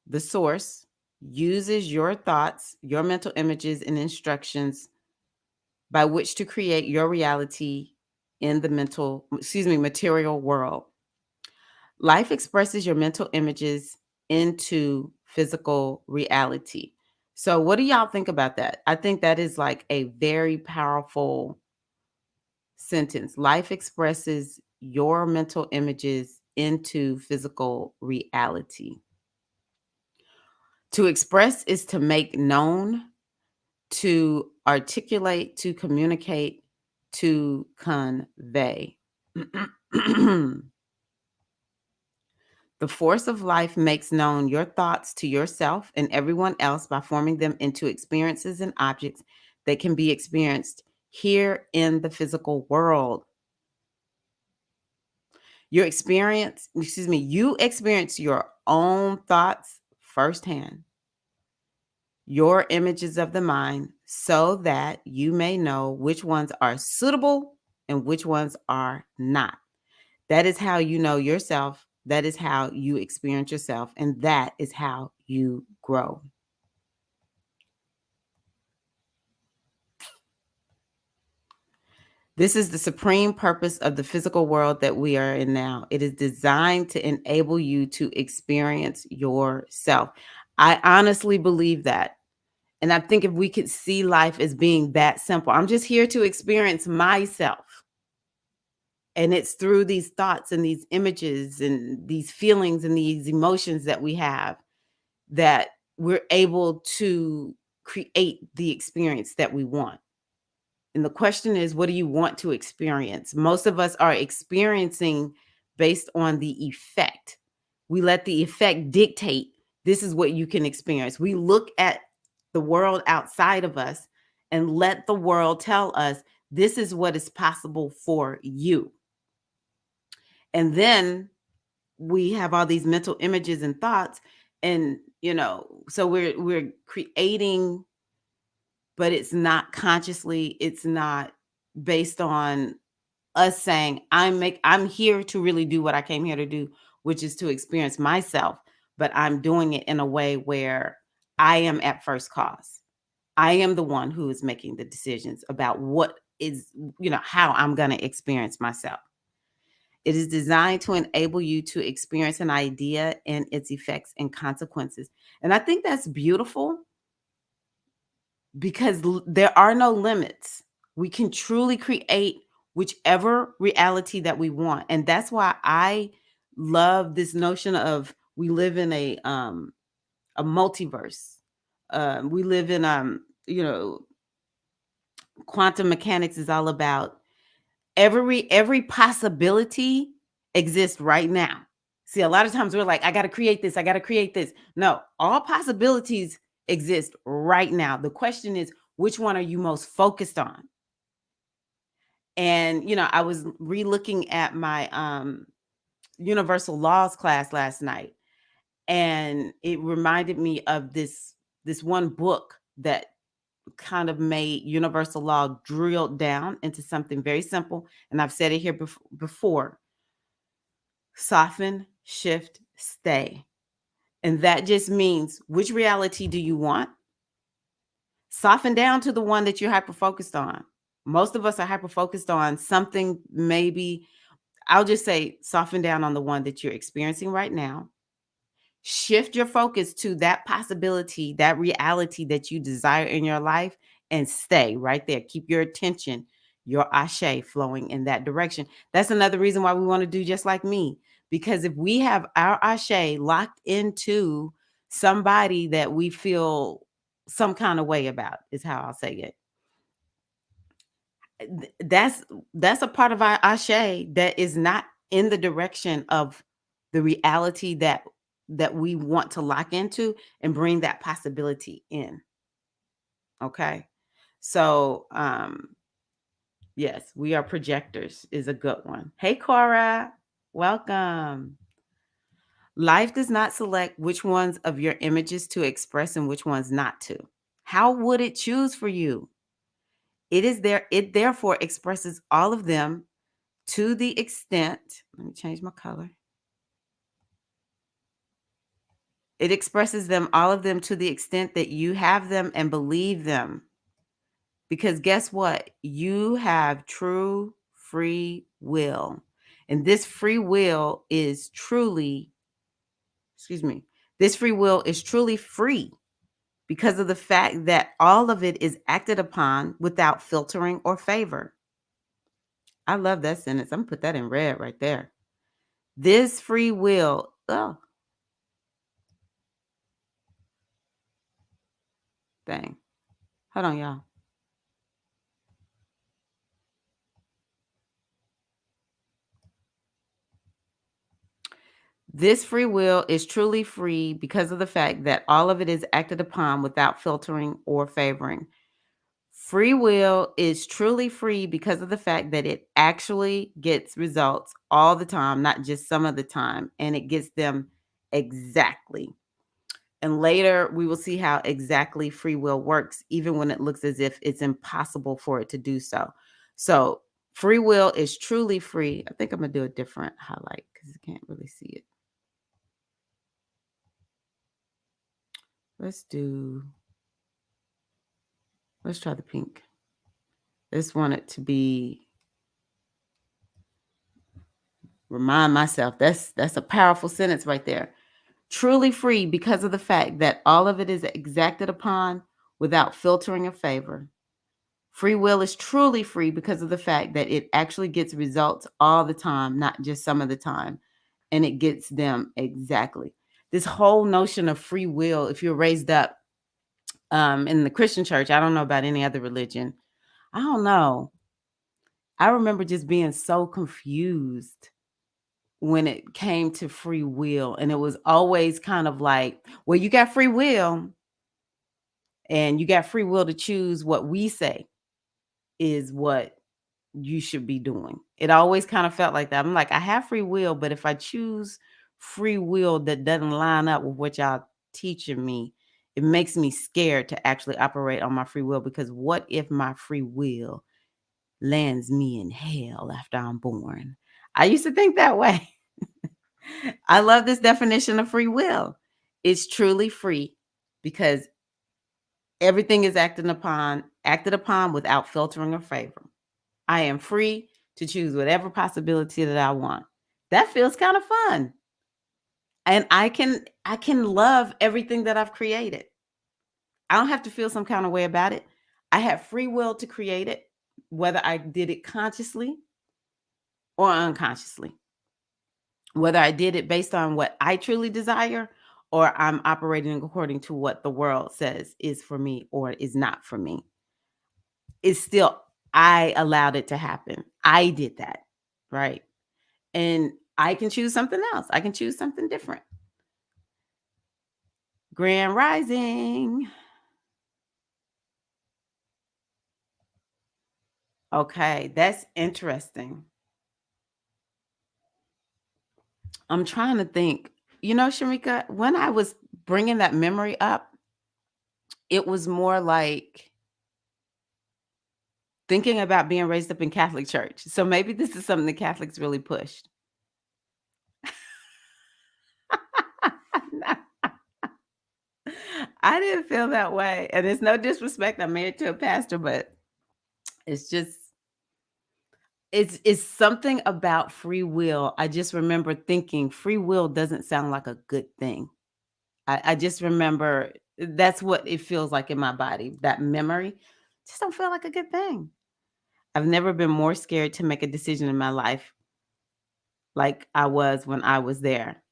the source, uses your thoughts, your mental images, and instructions by which to create your reality in the material world. Life expresses your mental images into physical reality. So, what do y'all think about that? I think that is like a very powerful sentence. Life expresses your mental images into physical reality. To express is to make known, to articulate, to communicate, to convey. The force of life makes known your thoughts to yourself and everyone else by forming them into experiences and objects that can be experienced here in the physical world. You experience your own thoughts firsthand, your images of the mind, so that you may know which ones are suitable and which ones are not. That is how you know yourself. That is how you experience yourself. And that is how you grow. This is the supreme purpose of the physical world that we are in now. It is designed to enable you to experience yourself. I honestly believe that. And I think if we could see life as being that simple, I'm just here to experience myself. And it's through these thoughts and these images and these feelings and these emotions that we have that we're able to create the experience that we want. And the question is, what do you want to experience? Most of us are experiencing based on the effect. We let the effect dictate this is what you can experience. We look at the world outside of us and let the world tell us this is what is possible for you. And then we have all these mental images and thoughts, and so we're creating, but it's not consciously, it's not based on us saying I'm here to really do what I came here to do, which is to experience myself, but I'm doing it in a way where I am at first cause. I am the one who is making the decisions about what is, how I'm going to experience myself. It is designed to enable you to experience an idea and its effects and consequences. And I think that's beautiful because there are no limits. We can truly create whichever reality that we want. And that's why I love this notion of we live in a multiverse. We live in quantum mechanics is all about every possibility exists right now. See, a lot of times we're like, I got to create this, I got to create this. No, all possibilities exist right now. The question is, which one are you most focused on? And I was re-looking at my universal laws class last night, and it reminded me of this one book that kind of made universal law drilled down into something very simple. And I've said it here before: soften, shift, stay. And that just means, which reality do you want? Soften down to the one that you're hyper focused on. Most of us are hyper focused on something, maybe. I'll just say soften down on the one that you're experiencing right now. Shift your focus to that possibility, that reality that you desire in your life, and stay right there. Keep your attention, your ashe flowing in that direction. That's another reason why we want to do just like me. Because if we have our ashe locked into somebody that we feel some kind of way about, is how I'll say it. That's a part of our ashe that is not in the direction of the reality that we want to lock into and bring that possibility in. Okay. So yes, we are projectors is a good one. Hey Cora, welcome. Life does not select which ones of your images to express and which ones not to. How would it choose for you? It therefore expresses all of them to the extent, let me change my color. It expresses them, all of them, to the extent that you have them and believe them. Because guess what? You have true free will. And this free will is truly, excuse me, this free will is truly free because of the fact that all of it is acted upon without filtering or favor. I love that sentence. I'm gonna put that in red right there. This free will, oh, dang. Hold on, y'all. This free will is truly free because of the fact that all of it is acted upon without filtering or favoring. Free will is truly free because of the fact that it actually gets results all the time, not just some of the time, and it gets them exactly. And later we will see how exactly free will works, even when it looks as if it's impossible for it to do so. So, free will is truly free. I think I'm going to do a different highlight because you can't really see it. Let's try the pink. I just want it to be, remind myself, that's a powerful sentence right there. Truly free because of the fact that all of it is exacted upon without filtering or favor. Free will is truly free because of the fact that it actually gets results all the time, not just some of the time, and it gets them exactly. This whole notion of free will, if you're raised up in the Christian church, I don't know about any other religion. I don't know. I remember just being so confused when it came to free will. And it was always kind of like, well, you got free will and you got free will to choose what we say is what you should be doing. It always kind of felt like that. I'm like, I have free will, but if I choose free will that doesn't line up with what y'all teaching me, it makes me scared to actually operate on my free will because what if my free will lands me in hell after I'm born? I used to think that way. I love this definition of free will. It's truly free because everything is acted upon without filtering or favor. I am free to choose whatever possibility that I want. That feels kind of fun. And I can love everything that I've created. I don't have to feel some kind of way about it. I have free will to create it, whether I did it consciously or unconsciously. Whether I did it based on what I truly desire or I'm operating according to what the world says is for me or is not for me. It's still, I allowed it to happen. I did that, right? And I can choose something else. I can choose something different. Grand Rising. Okay, that's interesting. I'm trying to think. You know, Shamika, when I was bringing that memory up, it was more like thinking about being raised up in Catholic church. So maybe this is something the Catholics really pushed. I didn't feel that way. And it's no disrespect. I'm married to a pastor, but it's just it's something about free will. I just remember thinking free will doesn't sound like a good thing. I just remember that's what it feels like in my body. That memory just don't feel like a good thing. I've never been more scared to make a decision in my life like I was when I was there.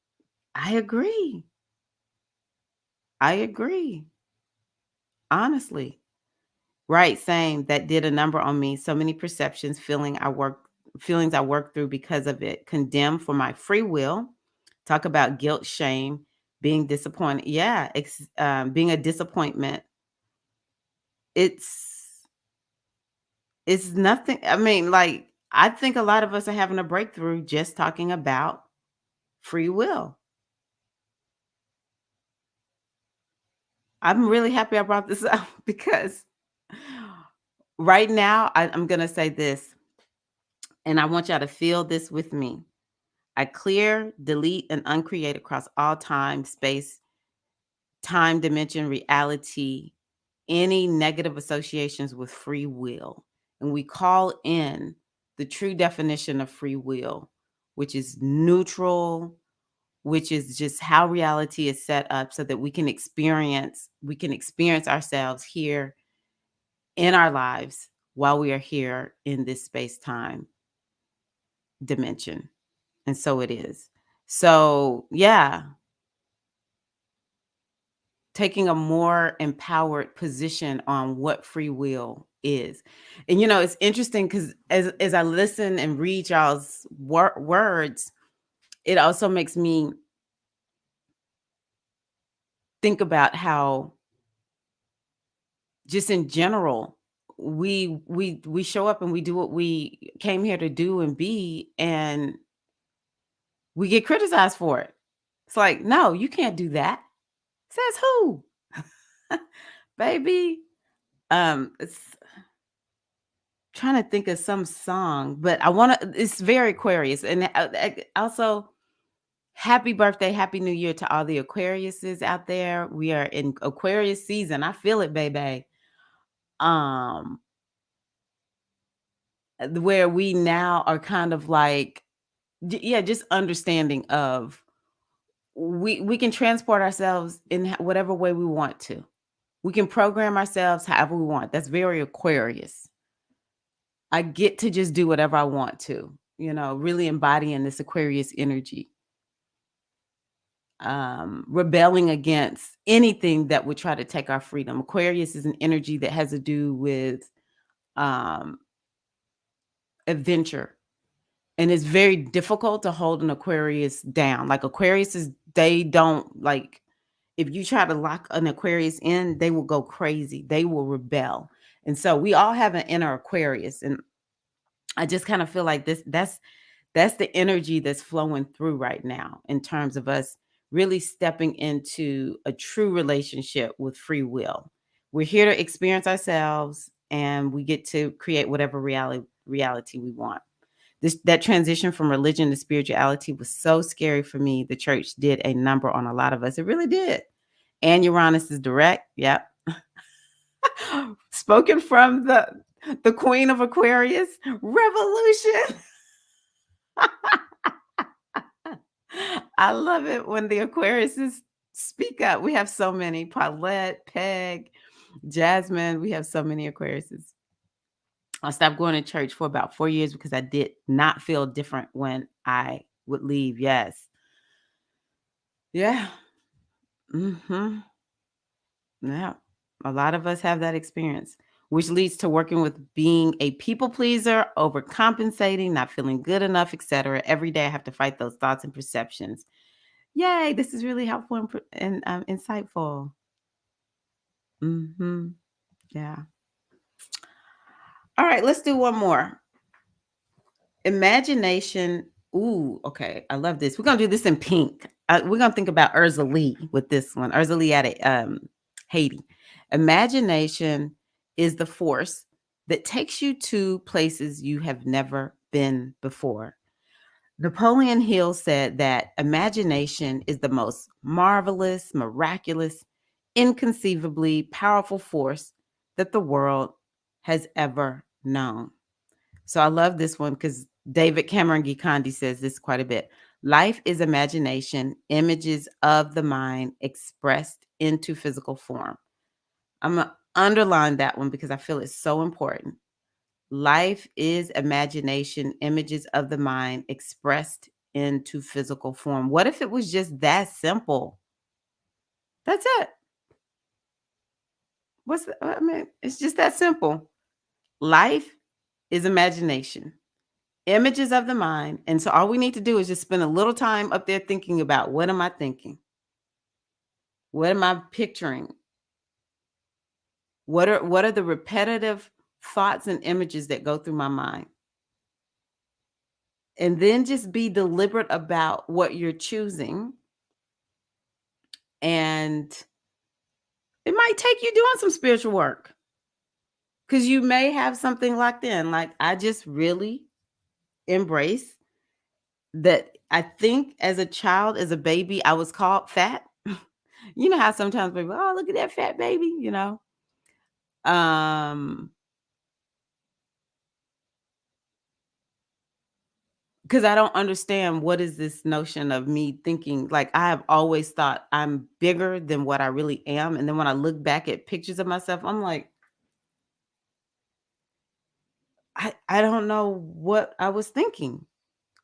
I agree. I agree. Honestly. Right, same. That did a number on me. So many perceptions, feelings I work through because of it. Condemned for my free will. Talk about guilt, shame, being disappointed. Yeah, being a disappointment. It's it's nothing. I mean, like I think a lot of us are having a breakthrough just talking about free will. I'm really happy I brought this up because right now I'm gonna say this, and I want y'all to feel this with me. I clear, delete, and uncreate across all time, space, time, dimension, reality, any negative associations with free will. And we call in the true definition of free will, which is neutral, which is just how reality is set up so that we can experience ourselves here in our lives while we are here in this space-time dimension. And so it is. So, yeah, taking a more empowered position on what free will is. And it's interesting because as I listen and read y'all's words, it also makes me think about how just in general we show up and we do what we came here to do and be, and we get criticized for it. It's like, no, you can't do that. Says who? Baby. It's trying to think of some song, but it's very Aquarius. And also, happy birthday, happy new year to all the Aquariuses out there. We are in Aquarius season. I feel it, baby. Um, where we now are kind of like, yeah, just understanding of we can transport ourselves in whatever way we want to. We can program ourselves however we want. That's very Aquarius. I get to just do whatever I want to, really embodying this Aquarius energy, rebelling against anything that would try to take our freedom. Aquarius is an energy that has to do with um, adventure. And it's very difficult to hold an Aquarius down. Like Aquarius they don't like, if you try to lock an Aquarius in, they will go crazy. They will rebel. And so we all have an inner Aquarius. And I just kind of feel like that's the energy that's flowing through right now in terms of us really stepping into a true relationship with free will. We're here to experience ourselves and we get to create whatever reality we want. That transition from religion to spirituality was so scary for me. The church did a number on a lot of us. It really did. And Uranus is direct. Yep. Spoken from the queen of Aquarius, revolution. I love it when the Aquariuses speak up. We have so many. Paulette, Peg, Jasmine. We have so many Aquariuses. I stopped going to church for about 4 years because I did not feel different when I would leave. Yes. Yeah. Mm-hmm. Yeah. A lot of us have that experience, which leads to working with being a people pleaser, overcompensating, not feeling good enough, etc. Every day I have to fight those thoughts and perceptions. Yay, this is really helpful and insightful. Mhm. Yeah. All right, let's do one more. Imagination. Ooh, okay. I love this. We're gonna do this in pink. We're gonna think about Urza Lee with this one. Urza Lee at Haiti. Imagination is the force that takes you to places you have never been before. Napoleon Hill said that imagination is the most marvelous, miraculous, inconceivably powerful force that the world has ever known. So I love this one because David Cameron Gikandi says this quite a bit. Life is imagination, images of the mind expressed into physical form. I'm going to underline that one because I feel it's so important. Life is imagination, images of the mind expressed into physical form. What if it was just that simple? That's it. I mean, it's just that simple. Life is imagination, images of the mind. And so all we need to do is just spend a little time up there thinking about, what am I thinking? What am I picturing? What are the repetitive thoughts and images that go through my mind? And then just be deliberate about what you're choosing. And it might take you doing some spiritual work, because you may have something locked in. Like, I just really embrace that. I think as a child, as a baby, I was called fat. You know how sometimes people, oh, look at that fat baby, you know? Um, because I don't understand, what is this notion of me thinking, like, I have always thought I'm bigger than what I really am. And then when I look back at pictures of myself, I'm like, I don't know what I was thinking.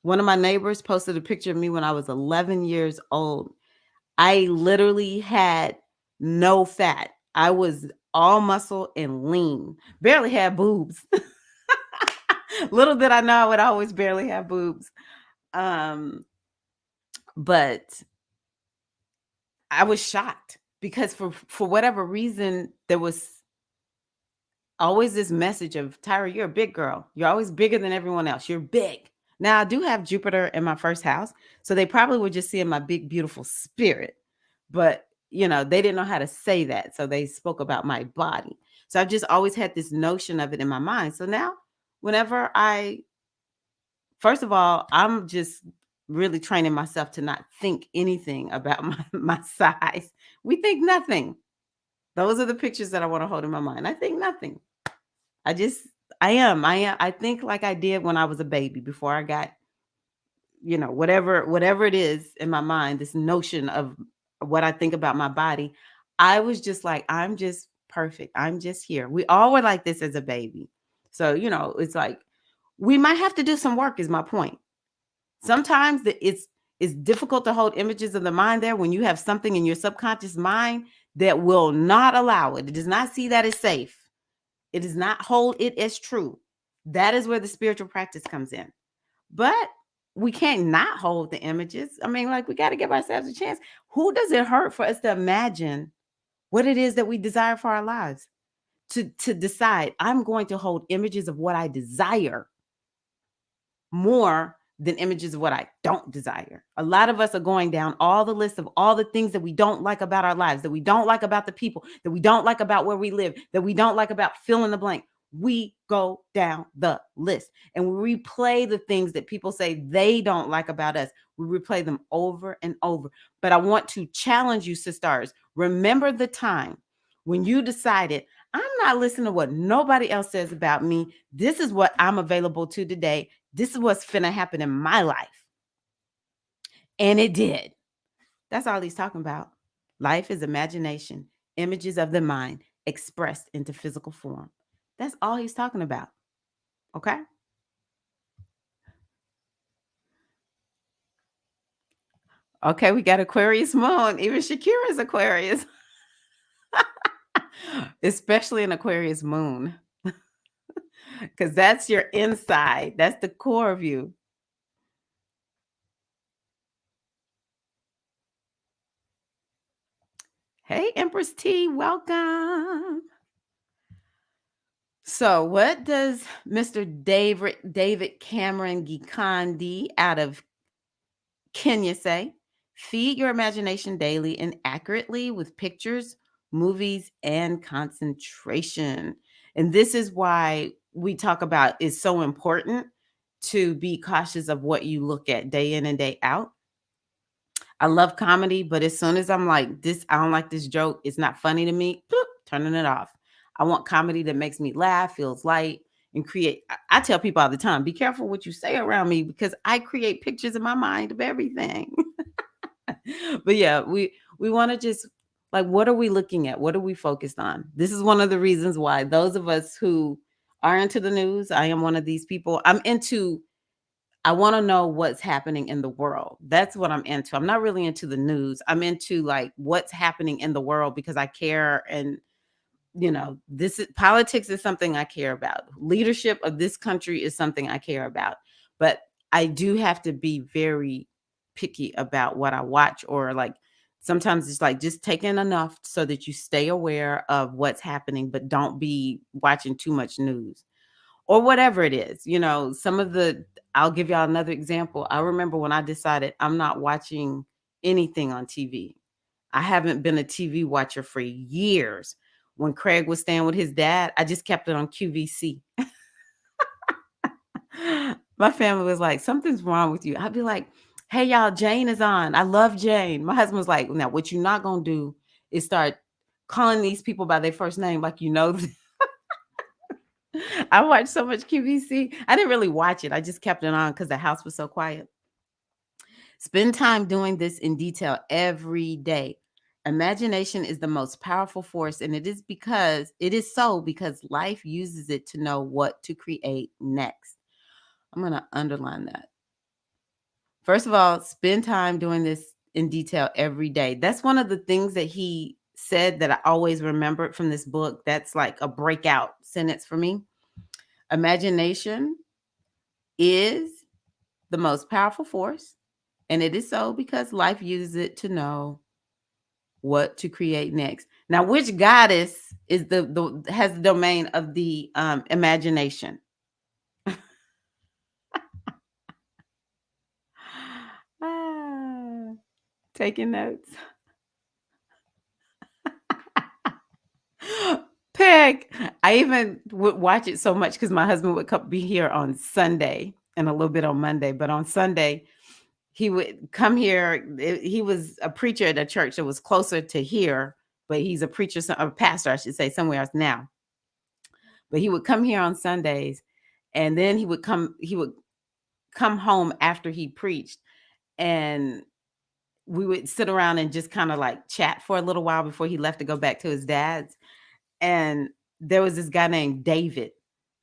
One of my neighbors posted a picture of me when I was 11 years old. I literally had no fat. I was all muscle and lean, barely had boobs. Little did I know I would always barely have boobs. Um, but I was shocked because for whatever reason, there was always this message of, Tyra, you're a big girl. You're always bigger than everyone else. You're big. Now, I do have Jupiter in my first house, so they probably were just seeing my big, beautiful spirit. But, they didn't know how to say that. So they spoke about my body. So I've just always had this notion of it in my mind. So now, whenever first of all, I'm just really training myself to not think anything about my size. We think nothing. Those are the pictures that I want to hold in my mind. I think nothing. I just I think like I did when I was a baby, before I got, whatever it is in my mind, this notion of what I think about my body. I was just like, I'm just perfect. I'm just here. We all were like this as a baby. So, it's like, we might have to do some work, is my point. Sometimes it's difficult to hold images of the mind there when you have something in your subconscious mind that will not allow it. It does not see that as safe. It does not hold it as true. That is where the spiritual practice comes in. But we can't not hold the images. I mean, like, we got to give ourselves a chance. Who does it hurt for us to imagine what it is that we desire for our lives? To decide, I'm going to hold images of what I desire more than images of what I don't desire. A lot of us are going down all the list of all the things that we don't like about our lives, that we don't like about the people, that we don't like about where we live, that we don't like about fill in the blank. We go down the list and we replay the things that people say they don't like about us. We replay them over and over. But I want to challenge you, sisters. Remember the time when you decided, I'm not listening to what nobody else says about me. This is what I'm available to today. This is what's finna happen in my life. And it did. That's all he's talking about. Life is imagination, images of the mind expressed into physical form. That's all he's talking about. Okay? Okay, we got Aquarius moon. Even Shakira's Aquarius. Especially an Aquarius moon. Because that's your inside. That's the core of you. Hey, Empress T, welcome. So, what does Mr. David Cameron Gikandi out of Kenya say? Feed your imagination daily and accurately with pictures, movies, and concentration. And this is why we talk about it's so important to be cautious of what you look at day in and day out. I love comedy, but as soon as I'm like, this, I don't like this joke, it's not funny to me, boop, turning it off. I want comedy that makes me laugh, feels light, and create. I tell people all the time, be careful what you say around me, because I create pictures in my mind of everything. But yeah, we want to just, like, what are we looking at? What are we focused on? This is one of the reasons why those of us who are into the news, I am one of these people. I want to know what's happening in the world. That's what I'm into. I'm not really into the news. I'm into, like, what's happening in the world, because I care. And This is politics is something I care about. Leadership of this country is something I care about. But I do have to be very picky about what I watch, or like sometimes it's like just taking enough so that you stay aware of what's happening, but don't be watching too much news or whatever it is. I'll give y'all another example. I remember when I decided I'm not watching anything on TV. I haven't been a TV watcher for years. When Craig was staying with his dad, I just kept it on QVC. My family was like, "Something's wrong with you." I'd be like, "Hey, y'all, Jane is on. I love Jane." My husband was like, "Now, what you're not gonna do is start calling these people by their first name like you know." I watched so much QVC. I didn't really watch it. I just kept it on because the house was so quiet. Spend time doing this in detail every day. Imagination is the most powerful force, and it is so because life uses it to know what to create next. I'm going to underline that. First of all, spend time doing this in detail every day. That's one of the things that he said that I always remembered from this book. That's like a breakout sentence for me. Imagination is the most powerful force, and it is so because life uses it to know what to create next. Now, which goddess is the has the domain of the imagination? Ah, taking notes. Peg. I even would watch it so much because my husband would be here on Sunday and a little bit on Monday, but on Sunday he would come here. He was a preacher at a church that was closer to here, but he's a preacher, a pastor, I should say, somewhere else now. But he would come here on Sundays, and then he would come home after he preached, and we would sit around and just kind of like chat for a little while before he left to go back to his dad's. And there was this guy named David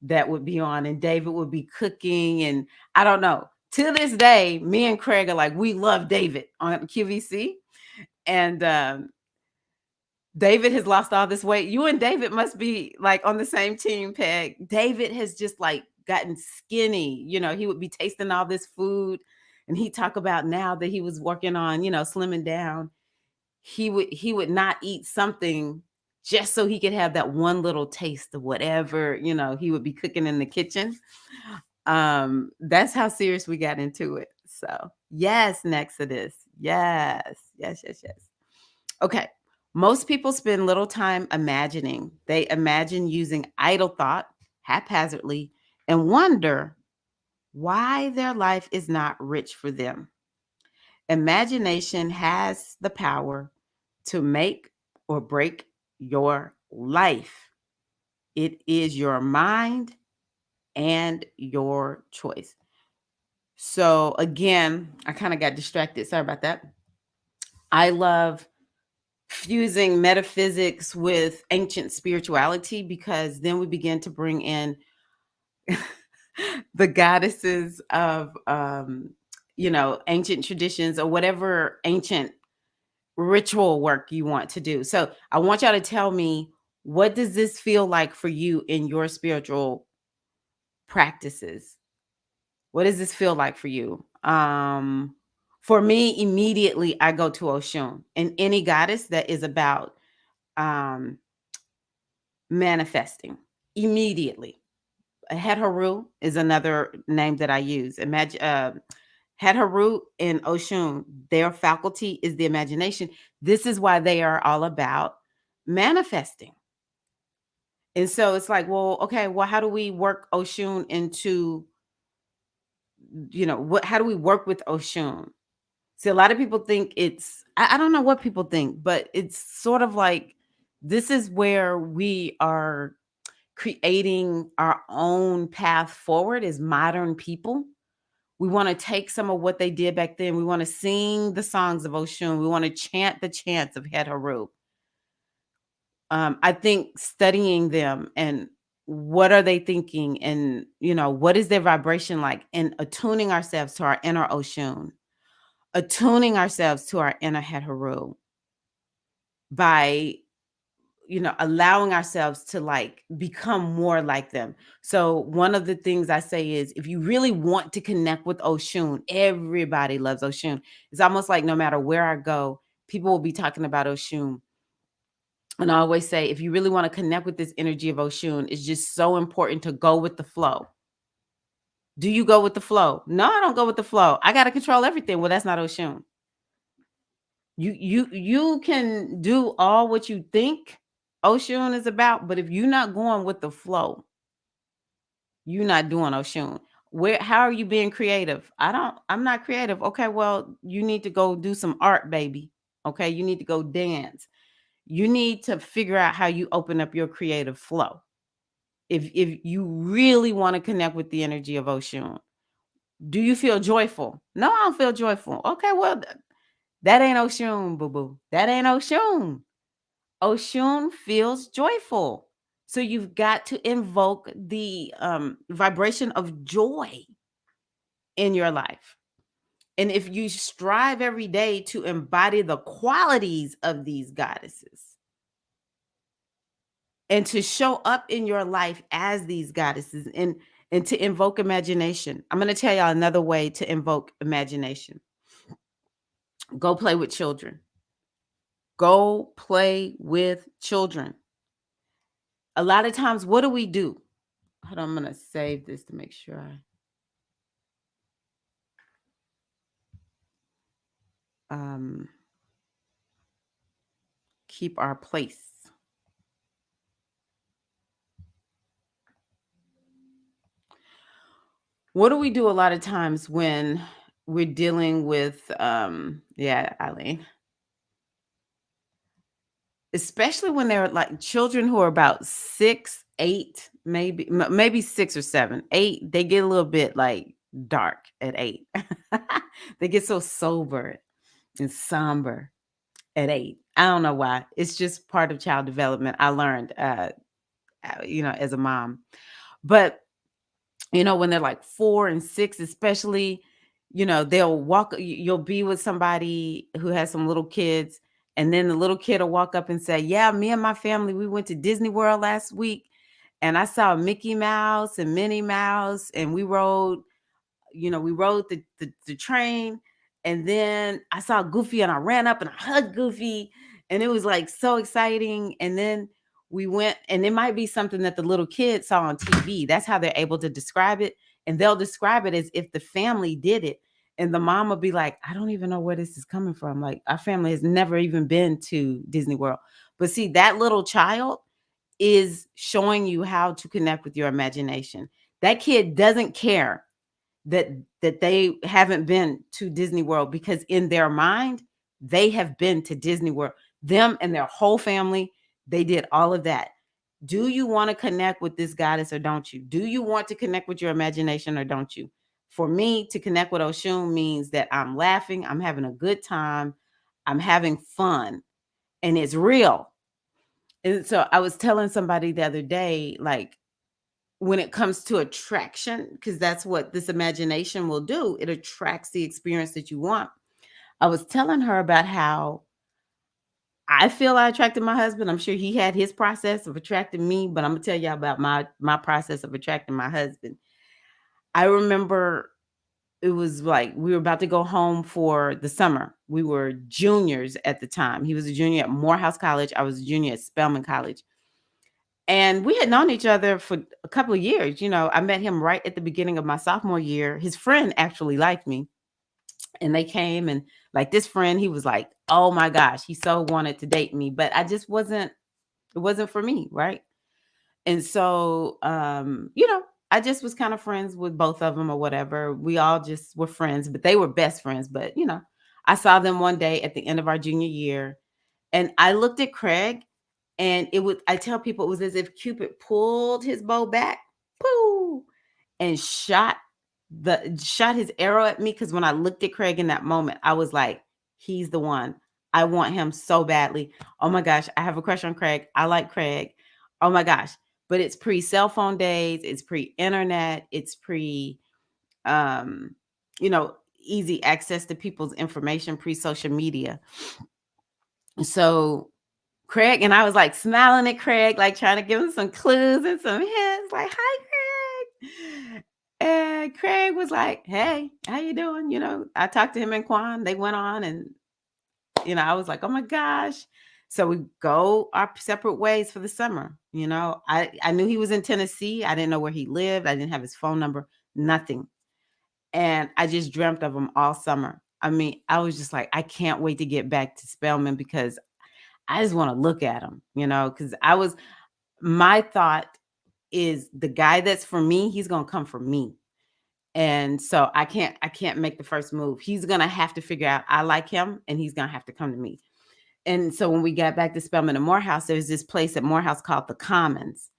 that would be on, and David would be cooking. And I don't know. To this day, me and Craig are like, we love David on QVC. And David has lost all this weight. You and David must be like on the same team, Peg. David has just like gotten skinny. He would be tasting all this food, and he talk about now that he was working on, slimming down. He would not eat something just so he could have that one little taste of whatever, he would be cooking in the kitchen. That's how serious we got into it. So yes, Nexodus. Yes, yes, yes, yes. Okay. Most people spend little time imagining. They imagine using idle thought haphazardly and wonder why their life is not rich for them. Imagination has the power to make or break your life. It is your mind and your choice. So, again, I kind of got distracted. Sorry about that. I love fusing metaphysics with ancient spirituality because then we begin to bring in the goddesses of ancient traditions or whatever ancient ritual work you want to do. So I want y'all to tell me, what does this feel like for you in your spiritual practices? What does this feel like for you? For me, immediately I go to Oshun and any goddess that is about um manifesting. Immediately. Heharu is another name that I use. Imagine Heharu and Oshun, their faculty is the imagination. This is why they are all about manifesting. And so it's like, well, okay, well, how do we work Oshun into, how do we work with Oshun? See, a lot of people think I don't know what people think, but it's sort of like this is where we are creating our own path forward as modern people. We want to take some of what they did back then. We want to sing the songs of Oshun. We want to chant the chants of Heharu. I think studying them and what are they thinking, and what is their vibration like, and attuning ourselves to our inner Oshun, attuning ourselves to our inner Heharu by allowing ourselves to like become more like them. So one of the things I say is, if you really want to connect with Oshun, everybody loves Oshun. It's almost like no matter where I go, people will be talking about Oshun. And I always say, if you really want to connect with this energy of Oshun, it's just so important to go with the flow. Do you go with the flow? No, I don't go with the flow. I got to control everything. Well, that's not Oshun. You can do all what you think Oshun is about, but if you're not going with the flow, you're not doing Oshun. How are you being creative? I'm not creative. Okay, well, you need to go do some art, baby. Okay, you need to go dance. You need to figure out how you open up your creative flow. If you really want to connect with the energy of Oshun. Do you feel joyful? No, I don't feel joyful. Okay, well, that ain't Oshun, boo boo. That ain't Oshun. Oshun feels joyful. So you've got to invoke the vibration of joy in your life. And if you strive every day to embody the qualities of these goddesses and to show up in your life as these goddesses, and to invoke imagination. I'm going to tell y'all another way to invoke imagination. Go play with children. Go play with children. A lot of times, what do we do? Hold on, I'm going to save this to make sure I keep our place. What do we do a lot of times when we're dealing with, yeah, Eileen, especially when they're like children who are about 6, 8, maybe 6 or 7, 8, they get a little bit like dark at 8. They get so sober and somber at 8. I don't know why. It's just part of child development. I learned, as a mom. But when they're like 4 and 6, especially, they'll you'll be with somebody who has some little kids, and then the little kid will walk up and say, "Yeah, me and my family, we went to Disney World last week, and I saw Mickey Mouse and Minnie Mouse, and we rode the train, and then I saw Goofy and I ran up and I hugged Goofy, and it was like so exciting. And then we went, and it might be something that the little kids saw on TV. That's how they're able to describe it. And they'll describe it as if the family did it. And the mom will be like, I don't even know where this is coming from. Like, our family has never even been to Disney World. But see, that little child is showing you how to connect with your imagination. That kid doesn't care that they haven't been to Disney World, because in their mind, they have been to Disney World. Them and their whole family, they did all of that. Do you want to connect with this goddess or don't you? Do you want to connect with your imagination or don't you? For me, to connect with Oshun means that I'm laughing, I'm having a good time, I'm having fun, and it's real. And so I was telling somebody the other day, like, when it comes to attraction, because that's what this imagination will do. It attracts the experience that you want. I was telling her about how I feel I attracted my husband. I'm sure he had his process of attracting me, but I'm gonna tell y'all about my process of attracting my husband. I remember it was like we were about to go home for the summer. We were juniors at the time. He was a junior at Morehouse College. I was a junior at Spelman College. And we had known each other for a couple of years. I met him right at the beginning of my sophomore year. His friend actually liked me, and they came, and like, this friend, he was like, "Oh my gosh," he so wanted to date me, but I just wasn't it wasn't for me, right? And so I just was kind of friends with both of them or whatever. We all just were friends, but they were best friends. But I saw them one day at the end of our junior year, and I looked at Craig, and I tell people, it was as if Cupid pulled his bow back, pooh, and shot his arrow at me. Because when I looked at Craig in that moment, I was like, he's the one. I want him so badly. Oh my gosh, I have a crush on Craig. I like Craig. Oh my gosh. But it's pre-cell phone days, it's pre-internet, it's pre um, easy access to people's information, pre-social media. So Craig and I was like smiling at Craig, like trying to give him some clues and some hints, like, "Hi, Craig." And Craig was like, "Hey, how you doing?" I talked to him and Quan. They went on, and I was like, "Oh my gosh." So we go our separate ways for the summer. I knew he was in Tennessee. I didn't know where he lived. I didn't have his phone number, nothing. And I just dreamt of him all summer. I mean, I was just like, I can't wait to get back to Spelman because I just want to look at him, because my thought is the guy that's for me, he's going to come for me. And so I can't make the first move. He's going to have to figure out I like him and he's going to have to come to me. And so when we got back to Spelman and Morehouse, there's this place at Morehouse called the Commons.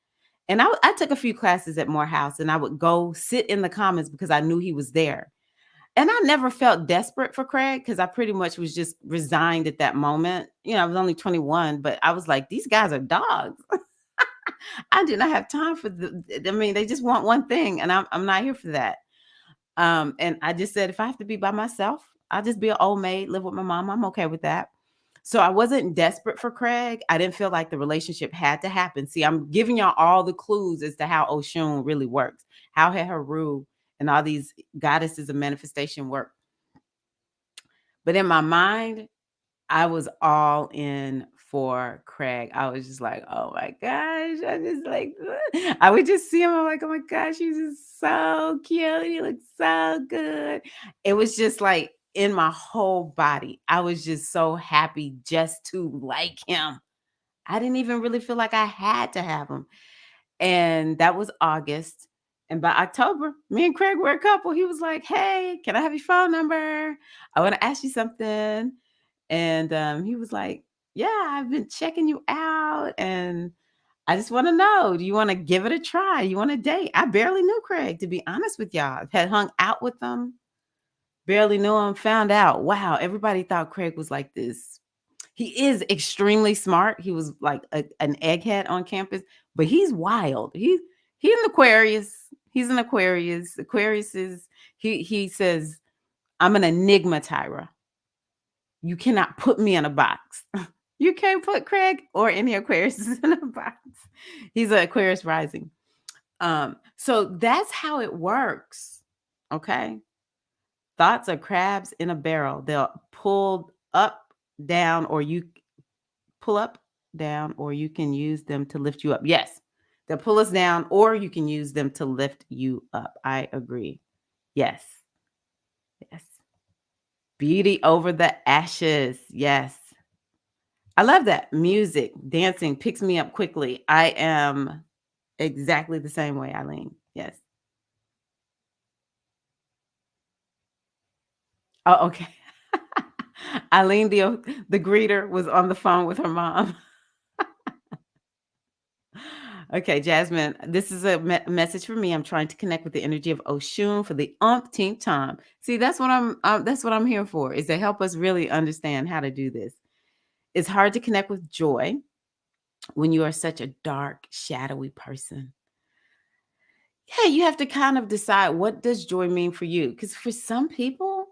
And I took a few classes at Morehouse and I would go sit in the Commons because I knew he was there. And I never felt desperate for Craig because I pretty much was just resigned at that moment. I was only 21, but I was like, these guys are dogs. I did not have time for I mean, they just want one thing, and I'm not here for that. And I just said, if I have to be by myself, I'll just be an old maid, live with my mom. I'm okay with that. So I wasn't desperate for Craig. I didn't feel like the relationship had to happen. See, I'm giving y'all all the clues as to how Oshun really works, how Heru and all these goddesses of manifestation work. But in my mind, I was all in for Craig. I was just like, oh my gosh. I just like, I would just see him. I'm like, oh my gosh, he's just so cute. He looks so good. It was just like in my whole body. I was just so happy just to like him. I didn't even really feel like I had to have him. And that was August. And by October, me and Craig were a couple. He was like, hey, can I have your phone number? I want to ask you something. And he was like, yeah, I've been checking you out. And I just want to know, do you want to give it a try? You want to date? I barely knew Craig, to be honest with y'all. Had hung out with him, barely knew him, found out, wow, everybody thought Craig was like this. He is extremely smart. He was like an egghead on campus, but he's wild. He's an Aquarius. He's an Aquarius. Aquarius is he says, I'm an enigma, Tyra. You cannot put me in a box. You can't put Craig or any Aquarius in a box. He's an Aquarius rising. So that's how it works. Okay. Thoughts are crabs in a barrel. They'll pull up, down, or you pull up, down, or you can use them to lift you up. Yes. They'll pull us down, or you can use them to lift you up. I agree. Yes. Yes. Beauty over the ashes. Yes. I love that. Music, dancing picks me up quickly. I am exactly the same way, Eileen. Yes. Oh, okay. Eileen, the greeter, was on the phone with her mom. Okay, Jasmine, this is a message for me. I'm trying to connect with the energy of Oshun for the umpteenth time. See, that's what I'm here for, is to help us really understand how to do this. It's hard to connect with joy when you are such a dark, shadowy person. Yeah, you have to kind of decide, what does joy mean for you? Because for some people,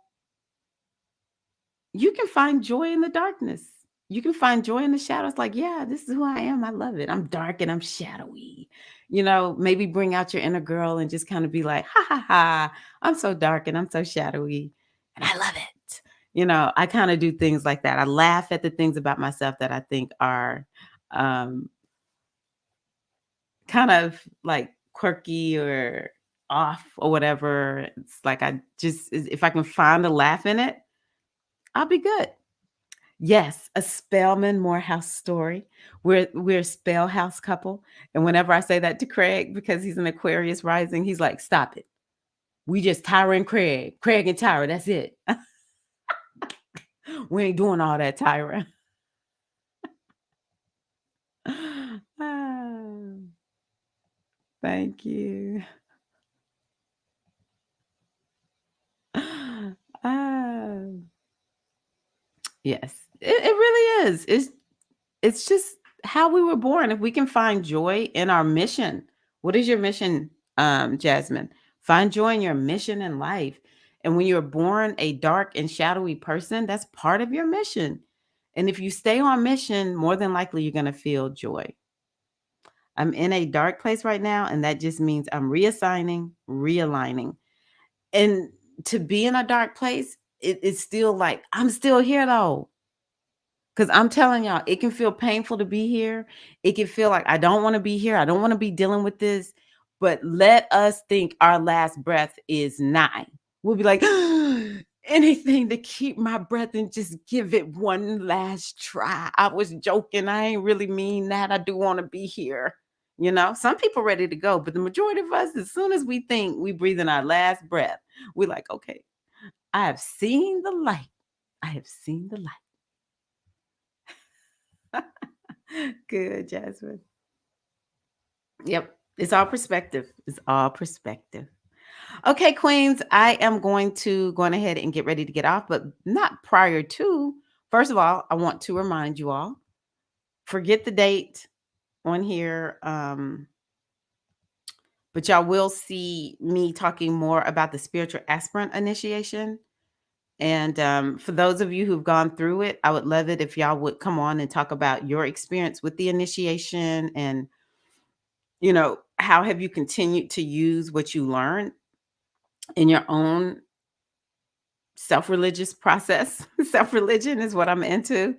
you can find joy in the darkness. You can find joy in the shadows. Like, yeah, this is who I am. I love it. I'm dark and I'm shadowy. Maybe bring out your inner girl and just kind of be like, ha ha ha, I'm so dark and I'm so shadowy. And I love it. I kind of do things like that. I laugh at the things about myself that I think are um, kind of like quirky or off or whatever. It's like, if I can find a laugh in it, I'll be good. Yes, a Spellman Morehouse story. We're a Spell House couple. And whenever I say that to Craig, because he's an Aquarius rising, he's like, stop it. We just Tyra and Craig. Craig and Tyra, that's it. We ain't doing all that, Tyra. Ah, thank you. Ah, yes, it really is. It's just how we were born. If we can find joy in our mission, what is your mission, Jasmine? Find joy in your mission in life. And when you're born a dark and shadowy person, that's part of your mission. And if you stay on mission, more than likely you're going to feel joy. I'm in a dark place right now, and that just means I'm reassigning, realigning. And to be in a dark place, it's still like, I'm still here though. Because I'm telling y'all, it can feel painful to be here. It can feel like I don't want to be here. I don't want to be dealing with this. But let us think our last breath is nigh. We'll be like, anything to keep my breath and just give it one last try. I was joking. I ain't really mean that. I do want to be here. You know, some people ready to go, but the majority of us, as soon as we think we breathe in our last breath, we're like, okay, I have seen the light. I have seen the light. Good, Jasmine. Yep. It's all perspective. It's all perspective. Okay, Queens, I am going to go on ahead and get ready to get off, but not prior to. First of all, I want to remind you all, forget the date on here. But y'all will see me talking more about the spiritual aspirant initiation. And for those of you who've gone through it, I would love it if y'all would come on and talk about your experience with the initiation and, you know, how have you continued to use what you learned in your own self-religious process. Self-religion is what I'm into.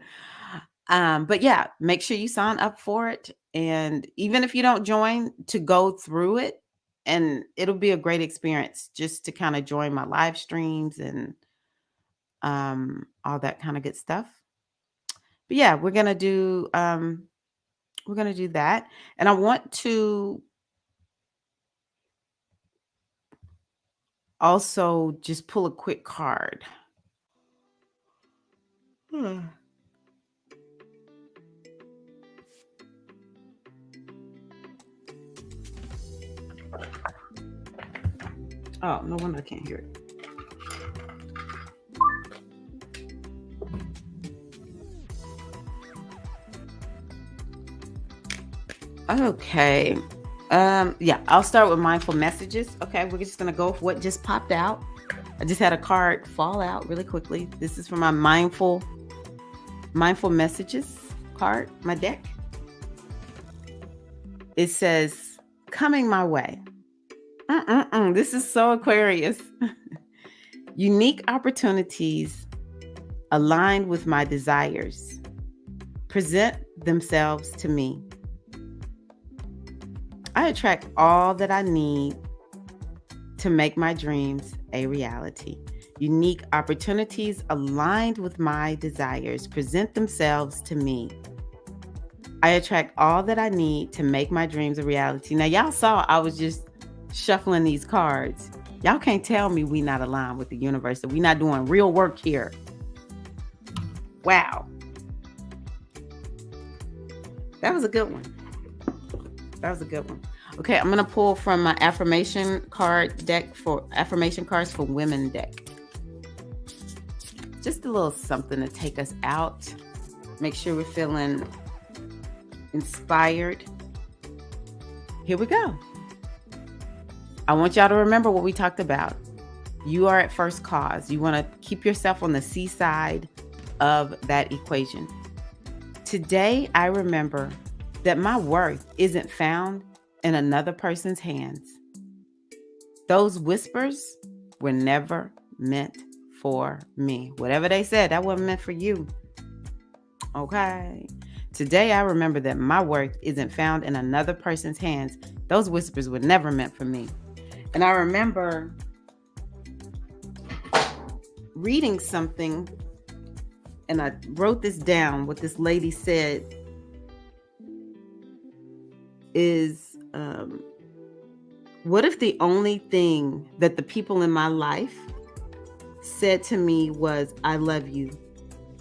But yeah, make sure you sign up for it. And even if you don't join, to go through it, and it'll be a great experience just to kind of join my live streams and all that kind of good stuff. But yeah, we're gonna do that. And I want to also just pull a quick card. Oh, no wonder I can't hear it. Okay. Yeah, I'll start with mindful messages. Okay, we're just gonna go with what just popped out. I just had a card fall out really quickly. This is for my mindful messages card, my deck. It says, coming my way. This is so Aquarius. Unique opportunities aligned with my desires present themselves to me. I attract all that I need to make my dreams a reality. Unique opportunities aligned with my desires present themselves to me. I attract all that I need to make my dreams a reality. Now, y'all saw I was just shuffling these cards. Y'all can't tell me we not aligned with the universe, that we not doing real work here. Wow. That was a good one. Okay, I'm going to pull from my affirmation cards for women deck. Just a little something to take us out. Make sure we're feeling inspired. Here we go. I want y'all to remember what we talked about. You are at first cause. You want to keep yourself on the seaside of that equation. Today, I remember that my worth isn't found in another person's hands. Those whispers were never meant for me. Whatever they said, that wasn't meant for you. Okay. Today, I remember that my worth isn't found in another person's hands. Those whispers were never meant for me. And I remember reading something, and I wrote this down. What this lady said is, what if the only thing that the people in my life said to me was, I love you?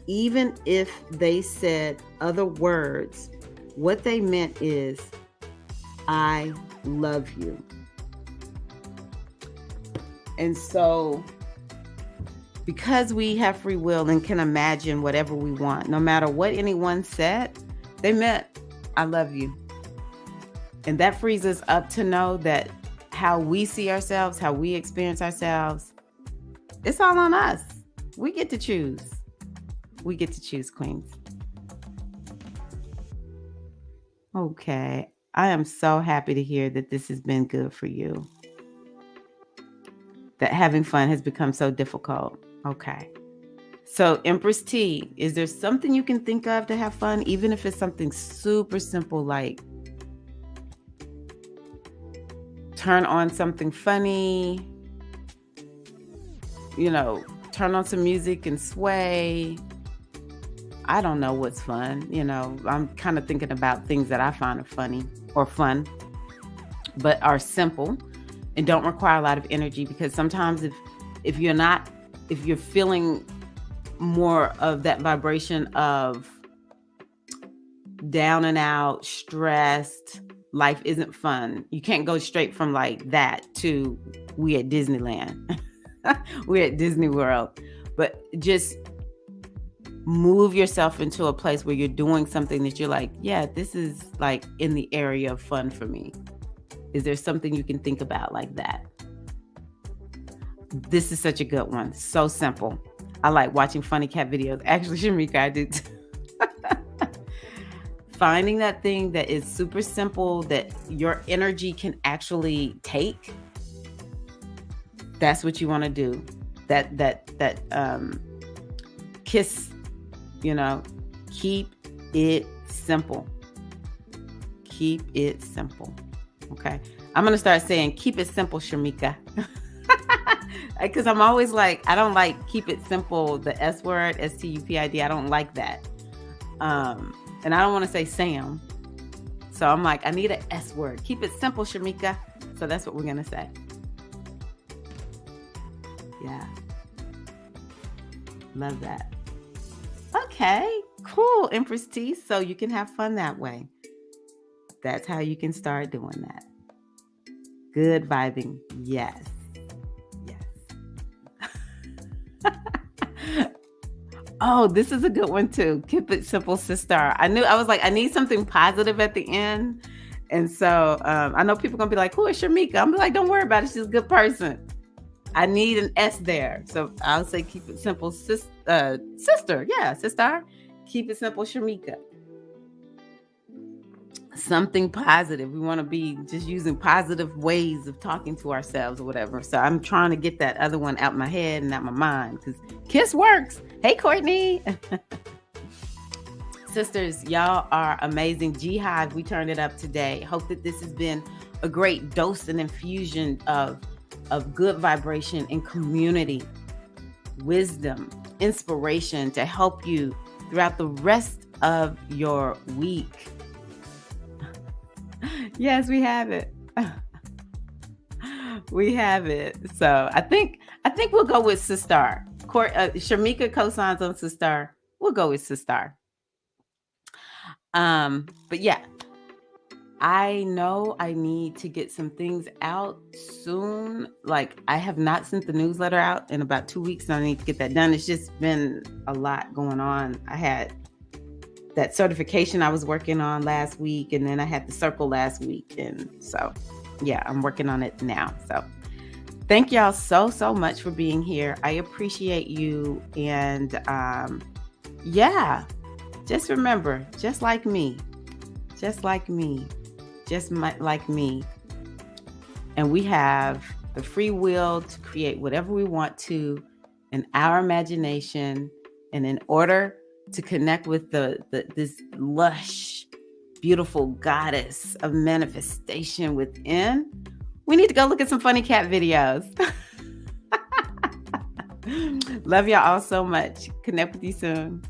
Even if they said other words, what they meant is, I love you. And so, because we have free will and can imagine whatever we want, no matter what anyone said, they meant, I love you. And that frees us up to know that how we see ourselves, how we experience ourselves, it's all on us. We get to choose. We get to choose, queens. Okay. I am so happy to hear that this has been good for you. That having fun has become so difficult. Okay. So, Empress T, is there something you can think of to have fun, even if it's something super simple like turn on something funny, turn on some music and sway? I don't know what's fun. I'm kind of thinking about things that I find are funny or fun, but are simple and don't require a lot of energy, because sometimes if you're feeling more of that vibration of down and out, stressed, life isn't fun. You can't go straight from like that to we at Disneyland. We're at Disney World. But just move yourself into a place where you're doing something that you're like, yeah, this is like in the area of fun for me. Is there something you can think about like that? This is such a good one. So simple. I like watching funny cat videos. Actually, Shamika, I do too. Finding that thing that is super simple that your energy can actually take. That's what you want to do. That kiss, keep it simple. Keep it simple. Okay. I'm going to start saying, keep it simple, Shamika. Because I'm always like, I don't like keep it simple, the S word, STUPID. I don't like that. And I don't want to say Sam. So I'm like, I need an S word. Keep it simple, Shamika. So that's what we're going to say. Yeah. Love that. Okay, cool, Empress T. So you can have fun that way. That's how you can start doing that. Good vibing. Yes. Oh, this is a good one too. Keep it simple, sister. I was like, I need something positive at the end. And so I know people are going to be like, who is Shamika? I'm like, don't worry about it. She's a good person. I need an S there. So I'll say keep it simple, sister. Yeah, sister. Keep it simple, Shamika. Something positive. We want to be just using positive ways of talking to ourselves or whatever. So I'm trying to get that other one out my head and out my mind, because KISS works. Hey, Courtney. Sisters, y'all are amazing. G-Hive, we turned it up today. Hope that this has been a great dose and infusion of good vibration and community, wisdom, inspiration to help you throughout the rest of your week. Yes, we have it. We have it. So I think we'll go with Sister. Shamika co-signs on Sister. We'll go with Sister. But yeah, I know I need to get some things out soon. Like, I have not sent the newsletter out in about 2 weeks, and I need to get that done. It's just been a lot going on. I had that certification I was working on last week, and then I had the circle last week. And so, yeah, I'm working on it now. So thank y'all so much for being here. I appreciate you. And yeah, just remember, just like me, and we have the free will to create whatever we want to in our imagination. And in order to connect with this lush, beautiful goddess of manifestation within, we need to go look at some funny cat videos. Love y'all all so much. Connect with you soon.